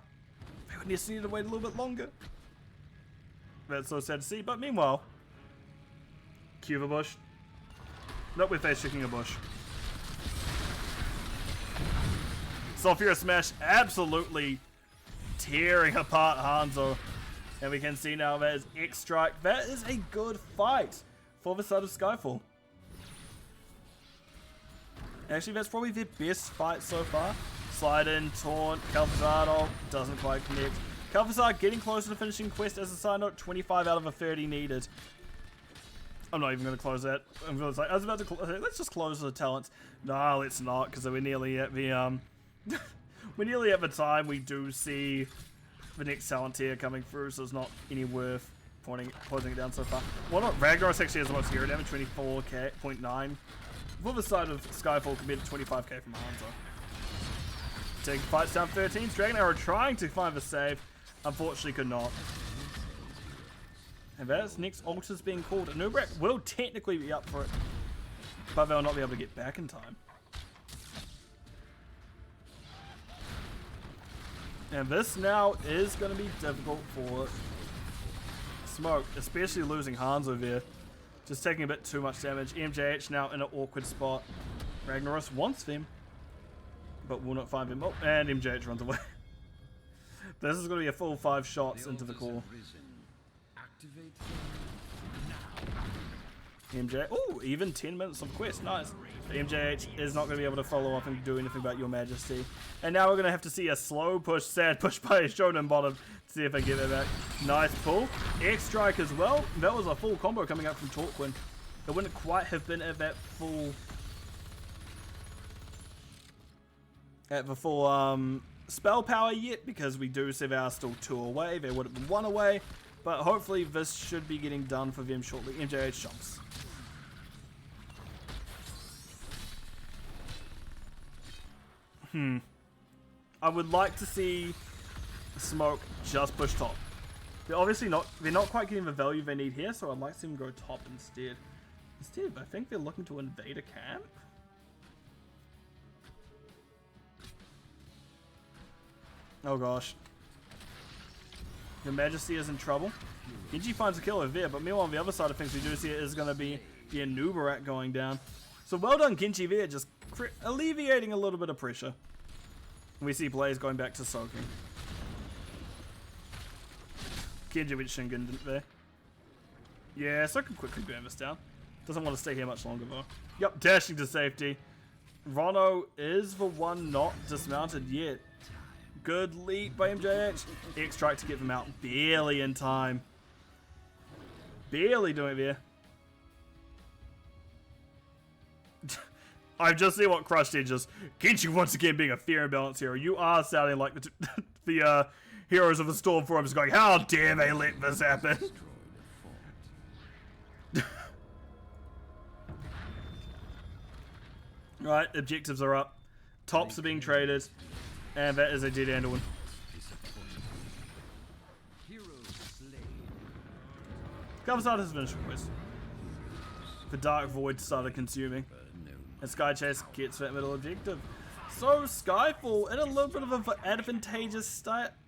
We would need to wait a little bit longer. That's so sad to see, but meanwhile, Cuba bush. Nope, we're face checking a bush. Sulfurous Smash absolutely tearing apart Hanzo. And we can see now that is X-Strike. That is a good fight for the side of Skyfall. Actually, that's probably their best fight so far. Slide in, taunt, Calfazard doesn't quite connect. Calfazard getting closer to finishing quest as a side note, 25 out of a 30 needed. I'm not even going to close that. I was about to let's just close the talents. No, let's not, because we're nearly at the we're nearly at the time we do see the next talent tier coming through, so it's not any worth closing it down so far. Well, not Ragnaros actually has the most hero damage, 24.9. For the side of Skyfall compared to 25k from Hanzo. Taking fights down 13. Dragon Arrow trying to find the save. Unfortunately could not. And that's next ult is being called. Nubrak will technically be up for it, but they'll not be able to get back in time. And this now is going to be difficult for Smoke, especially losing Hanzo there. Just taking a bit too much damage. MJH now in an awkward spot. Ragnaros wants them, but will not find them. Oh, and MJH runs away. This is going to be a full 5 shots into the core. MJ. Oh, even 10 minutes of quest. Nice. MJH is not going to be able to follow up and do anything about Your Majesty. And now we're going to have to see a slow push, sad push by Shonen bottom to see if I get it back. Nice pull. X-Strike as well. That was a full combo coming out from Torquin. It wouldn't quite have been at that full... At the full spell power yet, because we do see they are still 2 away. They would have been 1 away. But hopefully this should be getting done for them shortly. MJH jumps. I would like to see Smoke just push top. They're obviously not, they're not quite getting the value they need here, so I'd like to see them go top instead. Instead, I think they're looking to invade a camp. Oh gosh. Your Majesty is in trouble. Genji finds a kill over there, but meanwhile on the other side of things we do see it is going to be the Anubarak going down. So well done Genji there, just alleviating a little bit of pressure. We see Blaze going back to soaking. Genji with Shingen didn't there. Yeah, so I can quickly burn this down. Doesn't want to stay here much longer though. Yep, dashing to safety. Rono is the one not dismounted yet. Good lead by MJH. X-Strike to get them out. Barely in time. Barely doing it there. I've just seen what Crushed did. Just Genji once again being a fair and balanced hero. You are sounding like the heroes of the Storm forums going, how dare they let this happen? Right, objectives are up. Tops are being traded. And that is a dead end one. Covers out his initial quest. The Dark Void started consuming. And Sky Chase gets that middle objective. So Skyfall in a little bit of an advantageous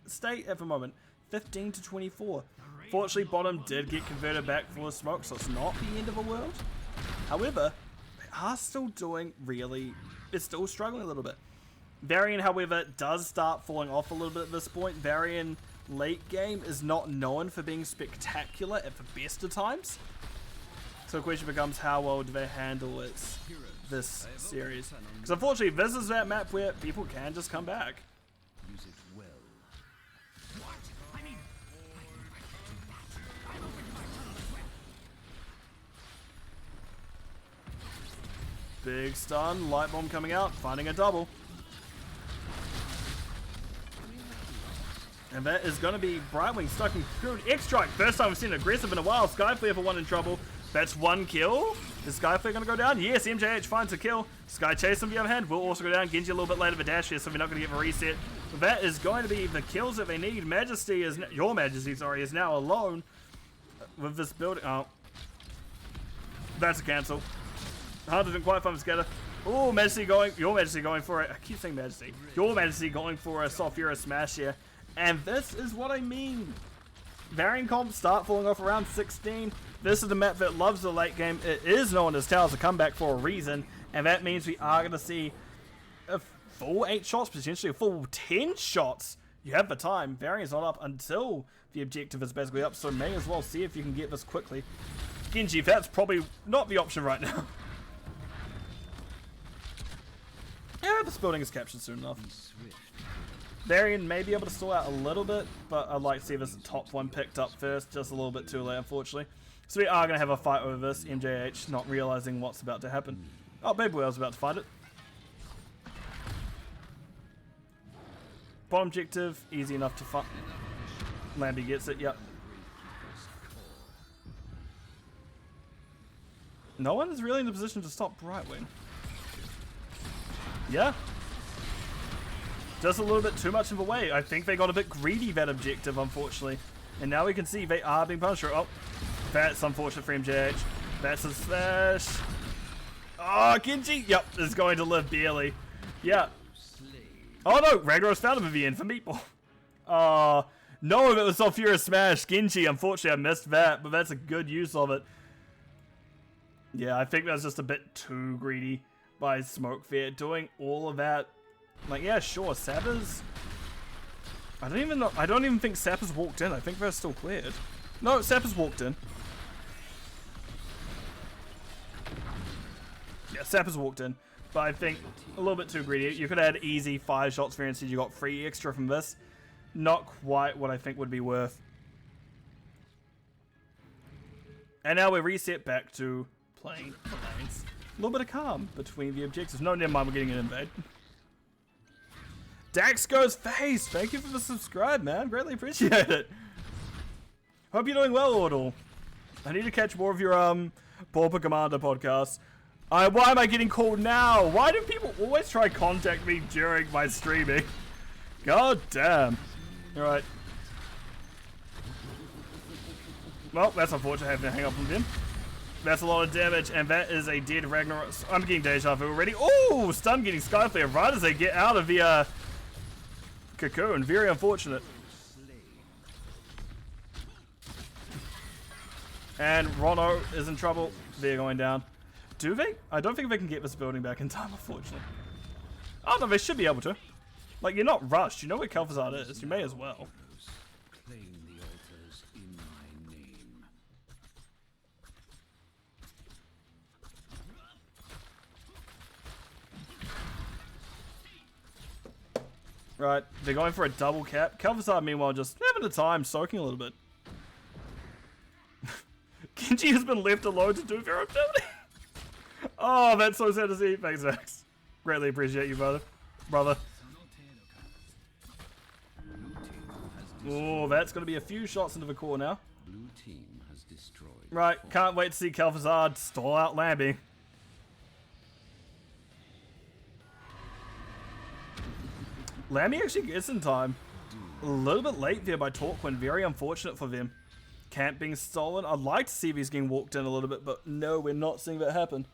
state at the moment. 15 to 24. Fortunately, bottom did get converted back for a smoke, so it's not the end of the world. However, they are still doing really... It's still struggling a little bit. Varian, however, does start falling off a little bit at this point. Varian late game is not known for being spectacular at the best of times. So the question becomes how well do they handle this series. Because unfortunately this is that map where people can just come back. Use it well. Big stun, light bomb coming out, finding a double. And that is going to be Brightwing stuck in good X-Strike. First time we've seen aggressive in a while. Skyflare for 1 in trouble. That's 1 kill. Is Skyflare going to go down? Yes, MJH finds a kill. Sky Chase on the other hand will also go down. Genji a little bit later the dash here, so we're not going to get a reset. But that is going to be the kills that they need. Majesty is, Your Majesty, sorry, is now alone with this building. Oh. That's a cancel. Hunter didn't quite find the scatter. Oh, Majesty going, Your Majesty going for it. I keep saying Majesty. Your Majesty going for a Sulfura smash here. And this is what I mean. Variant comps start falling off around 16. This is the map that loves the late game. It is known as Towers of Comeback for a reason. And that means we are going to see a full 8 shots, potentially a full 10 shots. You have the time. Variant's not up until the objective is basically up. So may as well see if you can get this quickly. Genji, that's probably not the option right now. Yeah, this building is captured soon enough. Varian may be able to stall out a little bit, but I'd like to see this top one picked up first. Just a little bit too late, unfortunately. So we are going to have a fight over this. MJH not realizing what's about to happen. Oh, Baby Whale's about to find it. Bottom objective, easy enough to find. Lambie gets it, yep. No one is really in the position to stop Brightwing. Yeah. Just a little bit too much in the way. I think they got a bit greedy, that objective, unfortunately. And now we can see they are being punished. Oh, that's unfortunate for MJH. That's a slash. Oh, Genji. Yep, is going to live barely. Yeah. Oh no, Ragnarok's found him in the end for Meatball. No, if it was Sulfura Smash, Genji, unfortunately I missed that, but that's a good use of it. Yeah, I think that's just a bit too greedy by Smoke there, doing all of that. Like, yeah, sure, Sappers. I don't even think Sappers walked in. I think they're still cleared. No, Sappers walked in. Yeah, Sappers walked in. But I think a little bit too greedy. You could add easy 5 shots for instead you got 3 extra from this. Not quite what I think would be worth. And now we're reset back to playing the lanes. A little bit of calm between the objectives. No, never mind, we're getting an invade. Dax goes face. Thank you for the subscribe, man. Greatly appreciate it. Hope you're doing well, Ordle. I need to catch more of your Pauper Commander podcasts. Why am I getting called now? Why do people always try to contact me during my streaming? God damn. Alright. Well, that's unfortunate having to hang up from them. That's a lot of damage, and that is a dead Ragnarok. I'm getting deja vu already. Oh, stun getting Skyflare right as they get out of the cocoon. Very unfortunate. And Rono is in trouble. They're going down. Do they? I don't think they can get this building back in time, unfortunately. Oh no, they should be able to. Like, you're not rushed. You know where Kel'Thuzad is. You may as well. Right, they're going for a double cap. Kel'Thuzad, meanwhile, just having the time, soaking a little bit. Genji has been left alone to do their own building. Oh, that's so sad to see. Thanks, Max. Greatly appreciate you, brother. Oh, that's going to be a few shots into the core now. Right, can't wait to see Kel'Thuzad stall out Lamby. Lammy actually gets in time. A little bit late there by Torquin. Very unfortunate for them. Camp being stolen. I'd like to see these getting walked in a little bit, but no, we're not seeing that happen.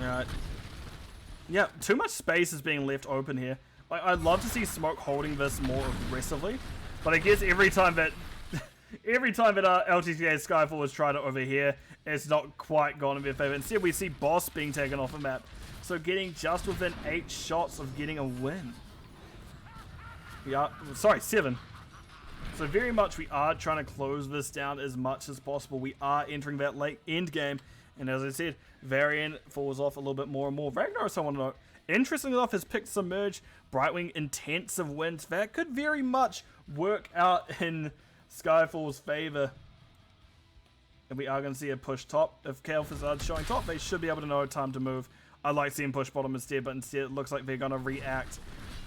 Alright. Yeah, too much space is being left open here. I'd love to see Smoke holding this more aggressively, but I guess every time that LTK Skyfall has tried it over here, it's not quite gone in their favor. Instead, we see Boss being taken off the map. So getting just within 8 shots of getting a win. We are, sorry, 7. So very much we are trying to close this down as much as possible. We are entering that late end game. And as I said, Varian falls off a little bit more and more. Ragnar, someone know, interestingly enough, has picked Submerge, Brightwing, Intensive Winds. That could very much work out in Skyfall's favor. And we are going to see a push top. If Kel'Thuzad's showing top, they should be able to know time to move. I'd like to see him push bottom instead, but instead it looks like they're going to react.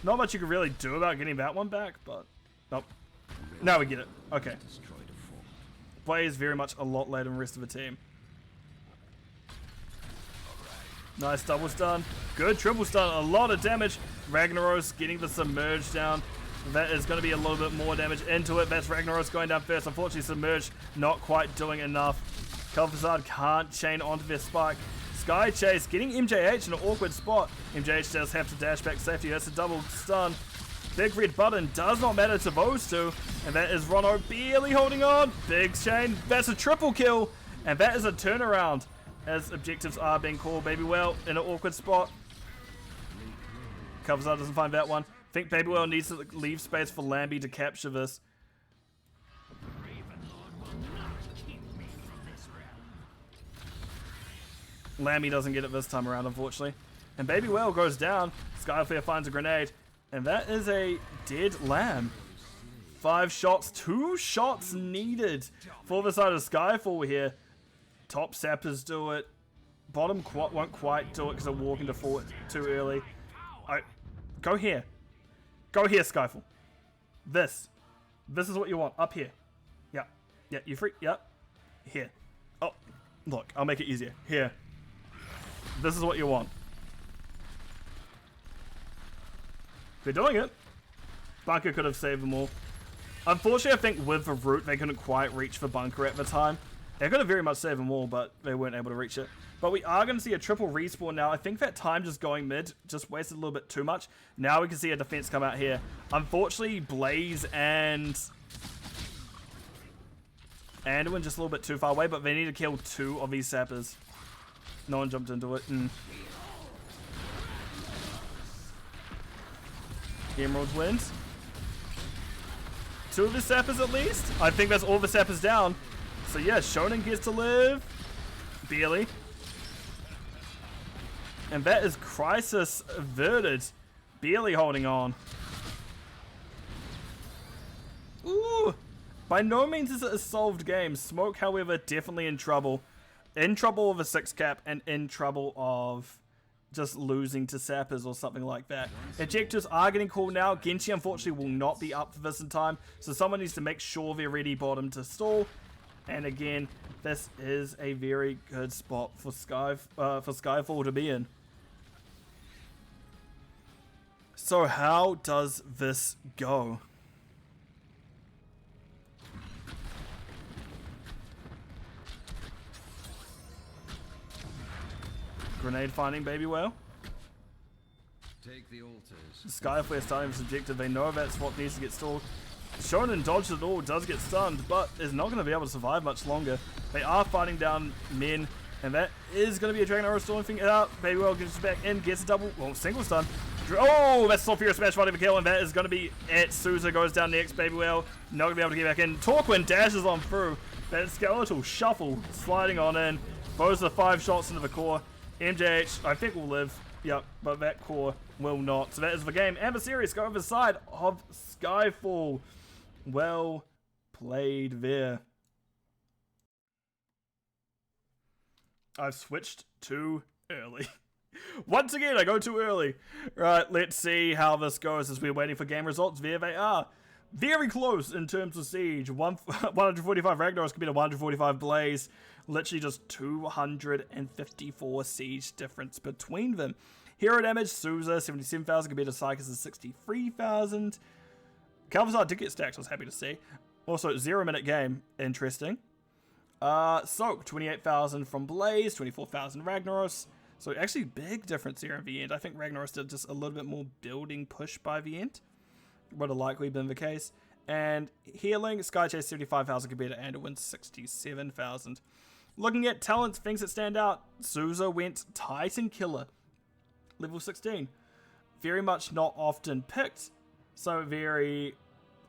Not much you can really do about getting that one back, but nope. Now we get it. Okay. Plays very much a lot later than the rest of the team. Nice double stun. Good triple stun. A lot of damage. Ragnaros getting the Submerge down. That is going to be a little bit more damage into it. That's Ragnaros going down first. Unfortunately, Submerge not quite doing enough. Kel'Thuzad can't chain onto their spike. Sky Chase getting MJH in an awkward spot. MJH does have to dash back safety. That's a double stun. Big red button does not matter to those two. And that is Rono barely holding on. Big chain. That's a triple kill. And that is a turnaround. As objectives are being called. Babywell in an awkward spot. Kel'Thuzad doesn't find that one. I think Babywell needs to leave space for Lamby to capture this. Lamby doesn't get it this time around, unfortunately. And Babywell goes down. Skyflare finds a grenade. And that is a dead lamb. 5 shots. 2 shots needed for the side of Skyfall here. Top sappers do it. Bottom won't quite do it because they're walking to fort too early. Go here. Go here, Skyfall. This is what you want. Up here. Yeah. Yeah, you free? Yep. Here. Oh, look. I'll make it easier. Here. This is what you want. They're doing it. Bunker could have saved them all. Unfortunately, I think with the route, they couldn't quite reach the bunker at the time. They could have very much saved them all, but they weren't able to reach it. But we are going to see a triple respawn now. I think that time just going mid just wasted a little bit too much. Now we can see a defense come out here. Unfortunately, Blaze and Anduin just a little bit too far away, but they need to kill 2 of these sappers. No one jumped into it. Emerald wins. 2 of the sappers at least. I think that's all the sappers down. So yeah, Shonen gets to live. Barely. And that is crisis averted. Barely holding on. Ooh. By no means is it a solved game. Smoke, however, definitely in trouble. In trouble of a 6 cap and in trouble of just losing to sappers or something like that. Ejectors are getting called now. Genji unfortunately will not be up for this in time, so someone needs to make sure they're ready bottom to stall. And again, this is a very good spot for Skyfall to be in. So how does this go? Grenade finding baby whale. Take the altars. Skyflare starting this objective. They know that's what needs to get stalled. Shonen dodged it all, does get stunned, but is not going to be able to survive much longer. They are fighting down men, and that is going to be a Dragon Arrow stalling thing out. Baby whale gets back in, gets a double, well, single stun. Oh, that's Sulfurious Smash fighting for kill, and that is going to be it. Souza goes down next. Baby whale not going to be able to get back in. Torquin dashes on through. That skeletal shuffle sliding on in. Those are 5 shots into the core. MJH, I think, will live. Yep, but that core will not. So that is the game. And the series go over the side of Skyfall. Well played there. I've switched too early. Once again, I go too early. Right, let's see how this goes as we're waiting for game results. There they are. Very close in terms of siege. 145 Ragnaros compared to 145 Blaze. Literally just 254 siege difference between them. Hero damage, Souza 77,000 compared to Psychus is 63,000. Calvazar did get stacked, I was happy to see. Also, 0-minute game, interesting. Soak, 28,000 from Blaze, 24,000 Ragnaros. So actually big difference here in the end. I think Ragnaros did just a little bit more building push by the end. Would have likely been the case. And healing, Skychase 75,000 compared to Anduin 67,000. Looking at talents, things that stand out, Souza went Titan Killer, level 16. Very much not often picked. So very...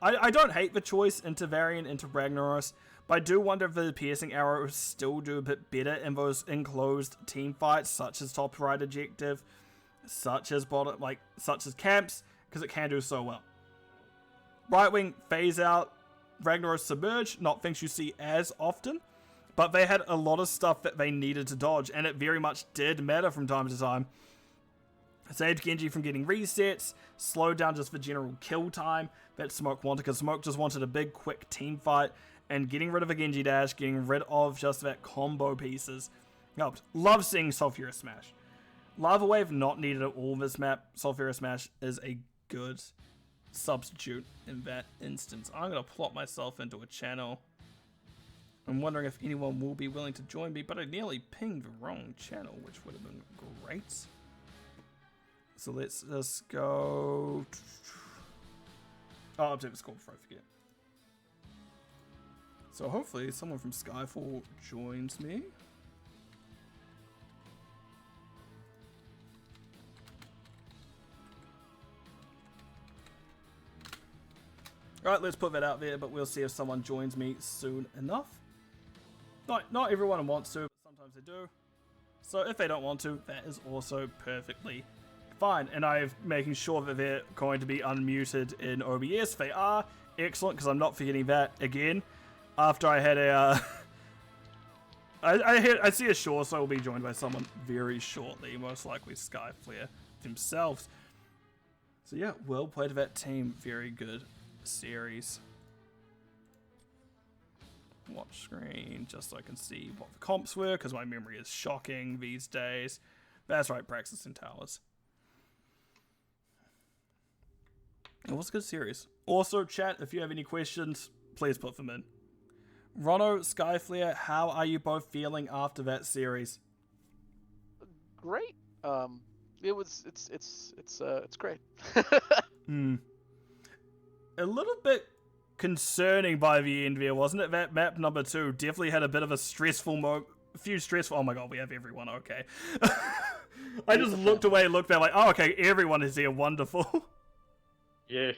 I don't hate the choice into Variant, into Ragnaros, but I do wonder if the piercing arrows still do a bit better in those enclosed team fights, such as top right objective, such as bottom, such as camps, because it can do so well. Right wing phase out, Ragnaros submerge, not things you see as often, but they had a lot of stuff that they needed to dodge, and it very much did matter from time to time. Saved Genji from getting resets, slowed down just the general kill time that Smoke wanted, because Smoke just wanted a big, quick team fight, and getting rid of a Genji dash, getting rid of just that combo pieces helped. Love seeing Sulfurious Smash. Lava Wave not needed at all this map. Sulfurious Smash is a good substitute in that instance. I'm going to plot myself into a channel. I'm wondering if anyone will be willing to join me, but I nearly pinged the wrong channel, which would have been great. So let's just go... Oh, update the score before I forget. So hopefully someone from Skyfall joins me. Alright, let's put that out there, but we'll see if someone joins me soon enough. Not everyone wants to, but sometimes they do. So if they don't want to, that is also perfectly fine. And I'm making sure that they're going to be unmuted in OBS. They are. Excellent, because I'm not forgetting that again. After I had a... I see a Shore, so I will be joined by someone very shortly. Most likely Skyflare themselves. So yeah, well played to that team. Very good series. Watch screen, just so I can see what the comps were, because my memory is shocking these days. That's right, Praxis and Towers. It was a good series. Also, chat, if you have any questions, please put them in. Rono, Skyflare, how are you both feeling after that series? Great. It's great. A little bit concerning by the end there, wasn't it? That map number 2 definitely had a bit of a stressful oh my god, we have everyone, okay. I just looked away, looked there like, oh okay, everyone is here, wonderful. Yeah.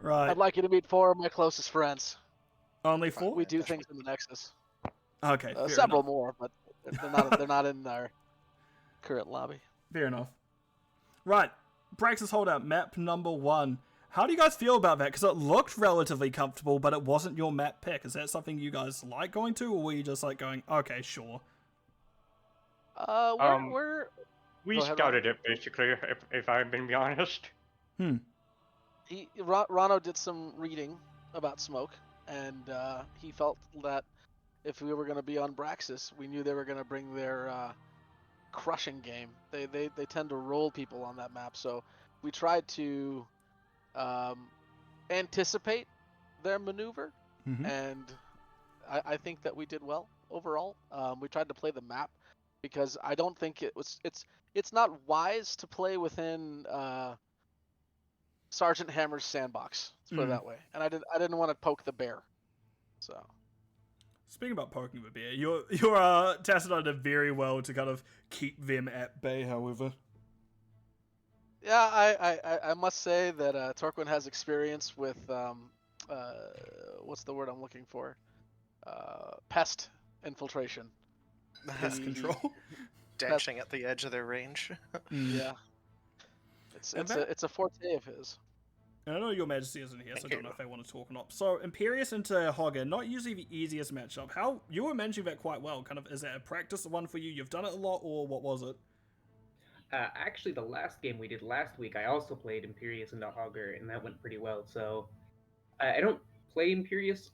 Right. I'd like you to meet 4 of my closest friends. Only 4? We do things in the Nexus. Okay, fair Several enough. more, but they're not in our current lobby. Fair enough. Right, Praxis Holdout, map number 1. How do you guys feel about that? Because it looked relatively comfortable, but it wasn't your map pick. Is that something you guys like going to, or were you just like going, okay, sure? We're We Go ahead, scouted it basically, if I've been be honest. Rano did some reading about smoke, and he felt that if we were going to be on Braxis, we knew they were going to bring their crushing game. They tend to roll people on that map, so we tried to anticipate their maneuver, and I think that we did well overall. We tried to play the map because I don't think it's not wise to play within Sergeant Hammer's sandbox. Let's put it that way. And I didn't want to poke the bear. So. Speaking about poking the bear, your Tassadar did very well to kind of keep them at bay. However, Yeah, I must say that Torquin has experience with what's the word I'm looking for? Pest infiltration. pest control. Dashing at the edge of their range. Yeah. It's a forte of his. And I know Your Majesty isn't here, so I don't know if they want to talk or not. So, Imperius into Hogger, not usually the easiest matchup. How you were managing that quite well. Kind of, is that a practice one for you? You've done it a lot, or what was it? Actually, the last game we did last week, I also played Imperius into Hogger, and that went pretty well. So, I don't play Imperius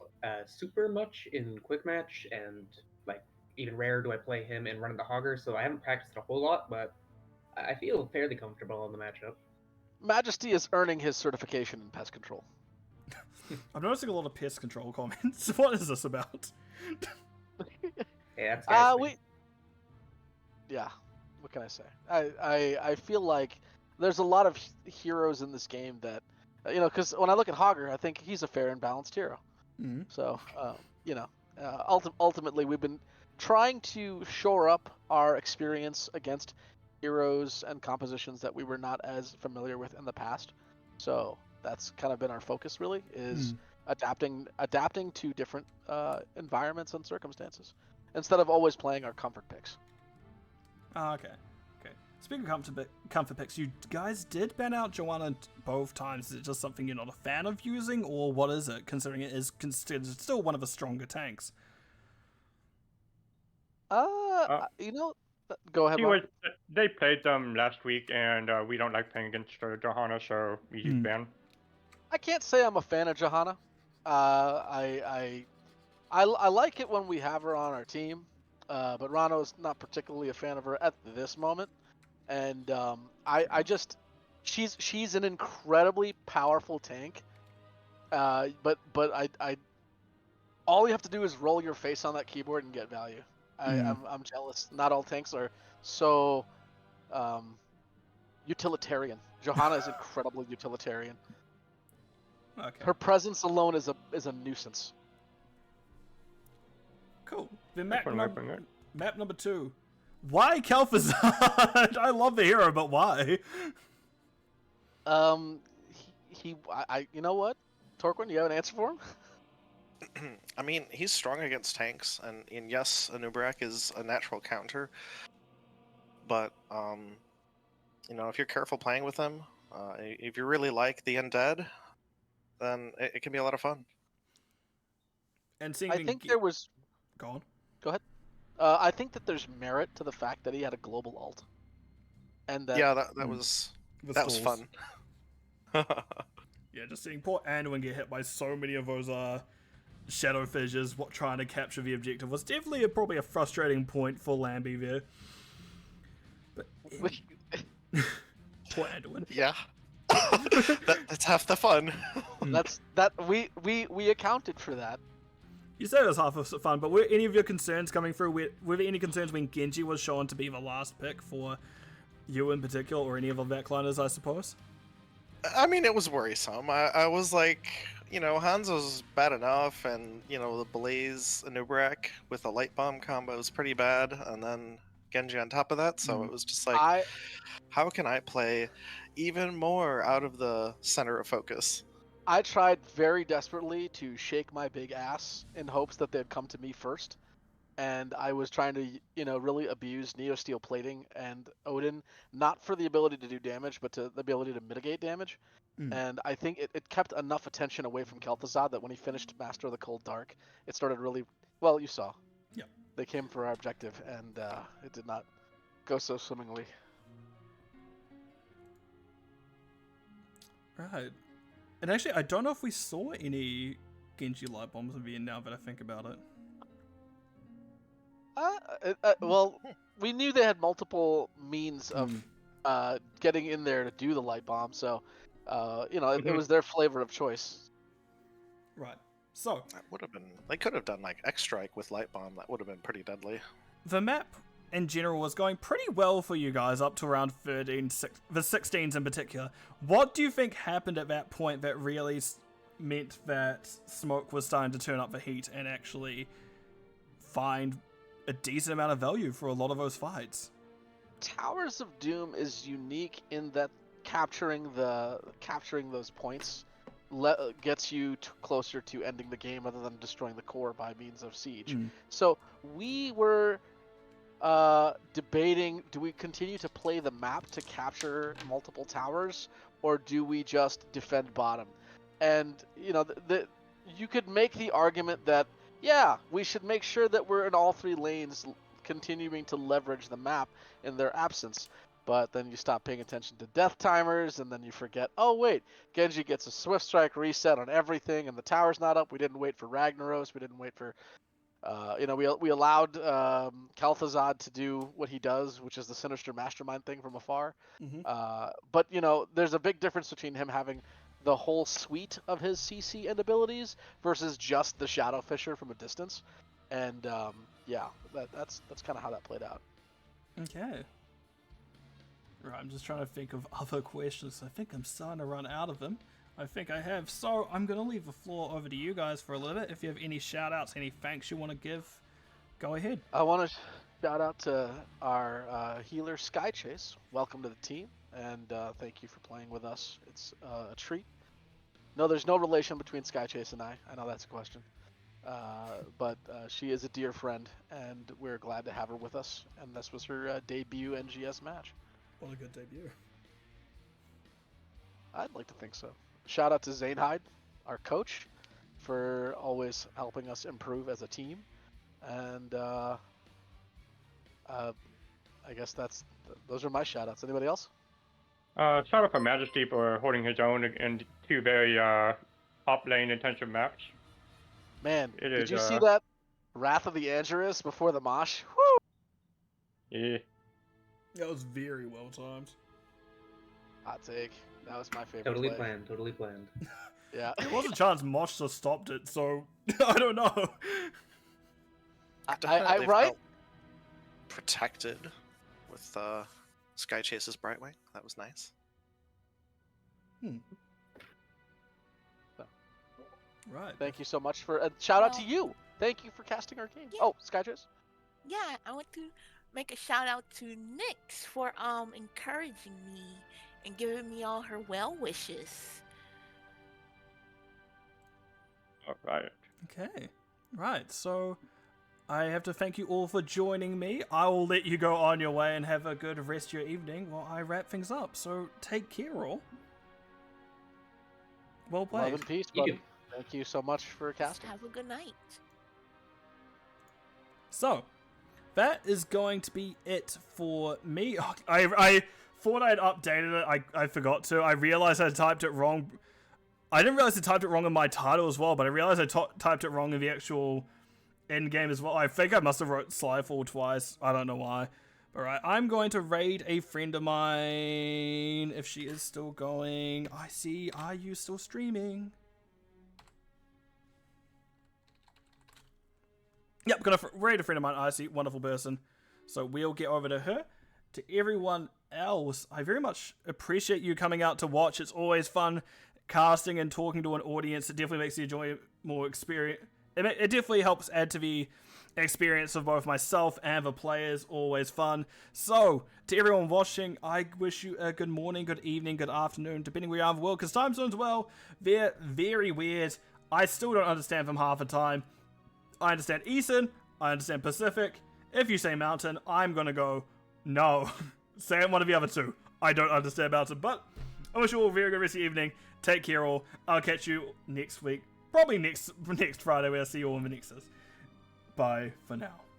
super much in quick match, and like even rare do I play him and run into Hogger. So I haven't practiced it a whole lot, but I feel fairly comfortable in the matchup. Majesty is earning his certification in pest control. I'm noticing a lot of pest control comments. What is this about? Yeah, that's Yeah, what can I say? I feel like there's a lot of heroes in this game that, because when I look at Hogger, I think he's a fair and balanced hero. Mm-hmm. So, ultimately, we've been trying to shore up our experience against heroes and compositions that we were not as familiar with in the past. So that's kind of been our focus, really, is adapting to different environments and circumstances instead of always playing our comfort picks. Okay. Speaking of comfort picks, you guys did ban out Joanna both times. Is it just something you're not a fan of using, or what is it, considering it is considered still one of the stronger tanks? Go ahead, Mark. They played them last week, and we don't like playing against Johanna, so we use ban. I can't say I'm a fan of Johanna. I like it when we have her on our team, but Rano's not particularly a fan of her at this moment. And she's an incredibly powerful tank. But I all you have to do is roll your face on that keyboard and get value. I'm jealous. Not all tanks are so utilitarian. Johanna is incredibly utilitarian. Okay. Her presence alone is a nuisance. Cool. Then map number 2. Why Kel'Thuzad? I love the hero, but why? You know what? Torquin, you have an answer for him? I mean, he's strong against tanks, and yes, Anub'arak is a natural counter. But, if you're careful playing with him, if you really like the undead, then it can be a lot of fun. And seeing I think there was... Go on. Go ahead. I think that there's merit to the fact that he had a global ult. And that... Yeah, that was fun. Yeah, just seeing poor Anduin get hit by so many of those shadow fissures trying to capture the objective was definitely probably a frustrating point for Lambie there. But poor Anduin. Yeah. That's half the fun. We accounted for that. You said it was half of the fun, but were any of your concerns coming through? Were there any concerns when Genji was shown to be the last pick for you in particular, or any of the backliners, I suppose? I mean, it was worrisome. I was like, Hanzo's bad enough, and, the Blaze Anub'arak with a light bomb combo is pretty bad, and then Genji on top of that, so it was just like, how can I play even more out of the center of focus? I tried very desperately to shake my big ass in hopes that they'd come to me first. And I was trying to, really abuse Neosteel plating and Odin, not for the ability to do damage, but to the ability to mitigate damage. And I think it kept enough attention away from Kel'Thuzad that when he finished Master of the Cold Dark, it started really, well, you saw. Yeah. They came for our objective, and it did not go so swimmingly. Right. And actually, I don't know if we saw any Genji light bombs in VN now that I think about it. Well, we knew they had multiple means of getting in there to do the light bomb, so it was their flavor of choice. Right. So That would have been. They could have done like X Strike with Light Bomb. That would have been pretty deadly. the map in general was going pretty well for you guys up to around 13, the 16s in particular. What do you think happened at that point that really meant that Smoke was starting to turn up the heat and actually find a decent amount of value for a lot of those fights? Towers of Doom is unique in that capturing those points gets you closer to ending the game rather than destroying the core by means of siege. So we were debating, do we continue to play the map to capture multiple towers, or do we just defend bottom? And you could make the argument that we should make sure that we're in all three lanes, continuing to leverage the map in their absence. But then you stop paying attention to death timers, and then you forget, oh wait, Genji gets a Swift Strike reset on everything, and the tower's not up. We didn't wait for Ragnaros. We didn't wait for, we allowed Kel'Thuzad to do what he does, which is the Sinister Mastermind thing from afar. But there's a big difference between him having the whole suite of his CC and abilities versus just the Shadow Fisher from a distance. And that's kind of how that played out. Okay. Right, I'm just trying to think of other questions. I think I'm starting to run out of them. I think I have. So I'm going to leave the floor over to you guys for a little bit. If you have any shout outs, any thanks you want to give, go ahead. I want to shout out to our healer Skychase. Welcome to the team, and thank you for playing with us. It's a treat. No, there's no relation between Skychase and I. I know that's a question. But she is a dear friend, and we're glad to have her with us. And this was her debut NGS match. What a good debut. I'd like to think so. Shout out to Zane Hyde, our coach, for always helping us improve as a team. And I guess those are my shout outs. Anybody else? Shout out for Majesty for holding his own in two very top lane intensive maps. Man, did you see that Wrath of the Angerus before the Mosh? Woo! Yeah. That was very well timed. Hot take. That was my favorite. Totally planned. Yeah. There was a chance Mosh just stopped it, so I don't know. Definitely right? felt protected with Skychase's Brightwing. That was nice. Right. Thank you so much for shout out to you. Thank you for casting our game. Yeah. Oh, Skychase. Yeah, I want to make a shout out to Nyx for encouraging me and giving me all her well wishes. All right. Okay. Right, so I have to thank you all for joining me. I will let you go on your way and have a good rest of your evening while I wrap things up. So take care, all. Well played. Love and peace, buddy. Thank you so much for casting. Have a good night. So, that is going to be it for me. I thought I'd updated it. I forgot to. I realized I typed it wrong. I didn't realize I typed it wrong in my title as well, but I realized I typed it wrong in the actual end game as well. I think I must have wrote Slyfall twice. I don't know why. But right, I'm going to raid a friend of mine if she is still going. I see. Are you still streaming? Yep, gonna raid a friend of mine. I see, wonderful person. So we'll get over to her. To everyone else, I very much appreciate you coming out to watch. It's always fun casting and talking to an audience. It definitely makes the enjoy more experience. It definitely helps add to the experience of both myself and the players, always fun. So, to everyone watching, I wish you a good morning, good evening, good afternoon, depending where you are in the world, because time zones, well, they're very weird. I still don't understand them half the time. I understand Eastern, I understand Pacific. If you say Mountain, I'm gonna go, no. Say one of the other two. I don't understand Mountain, but I wish you all a very good rest of the evening. Take care all. I'll catch you next week. Probably next Friday where I see you all in the Nexus. Bye for now.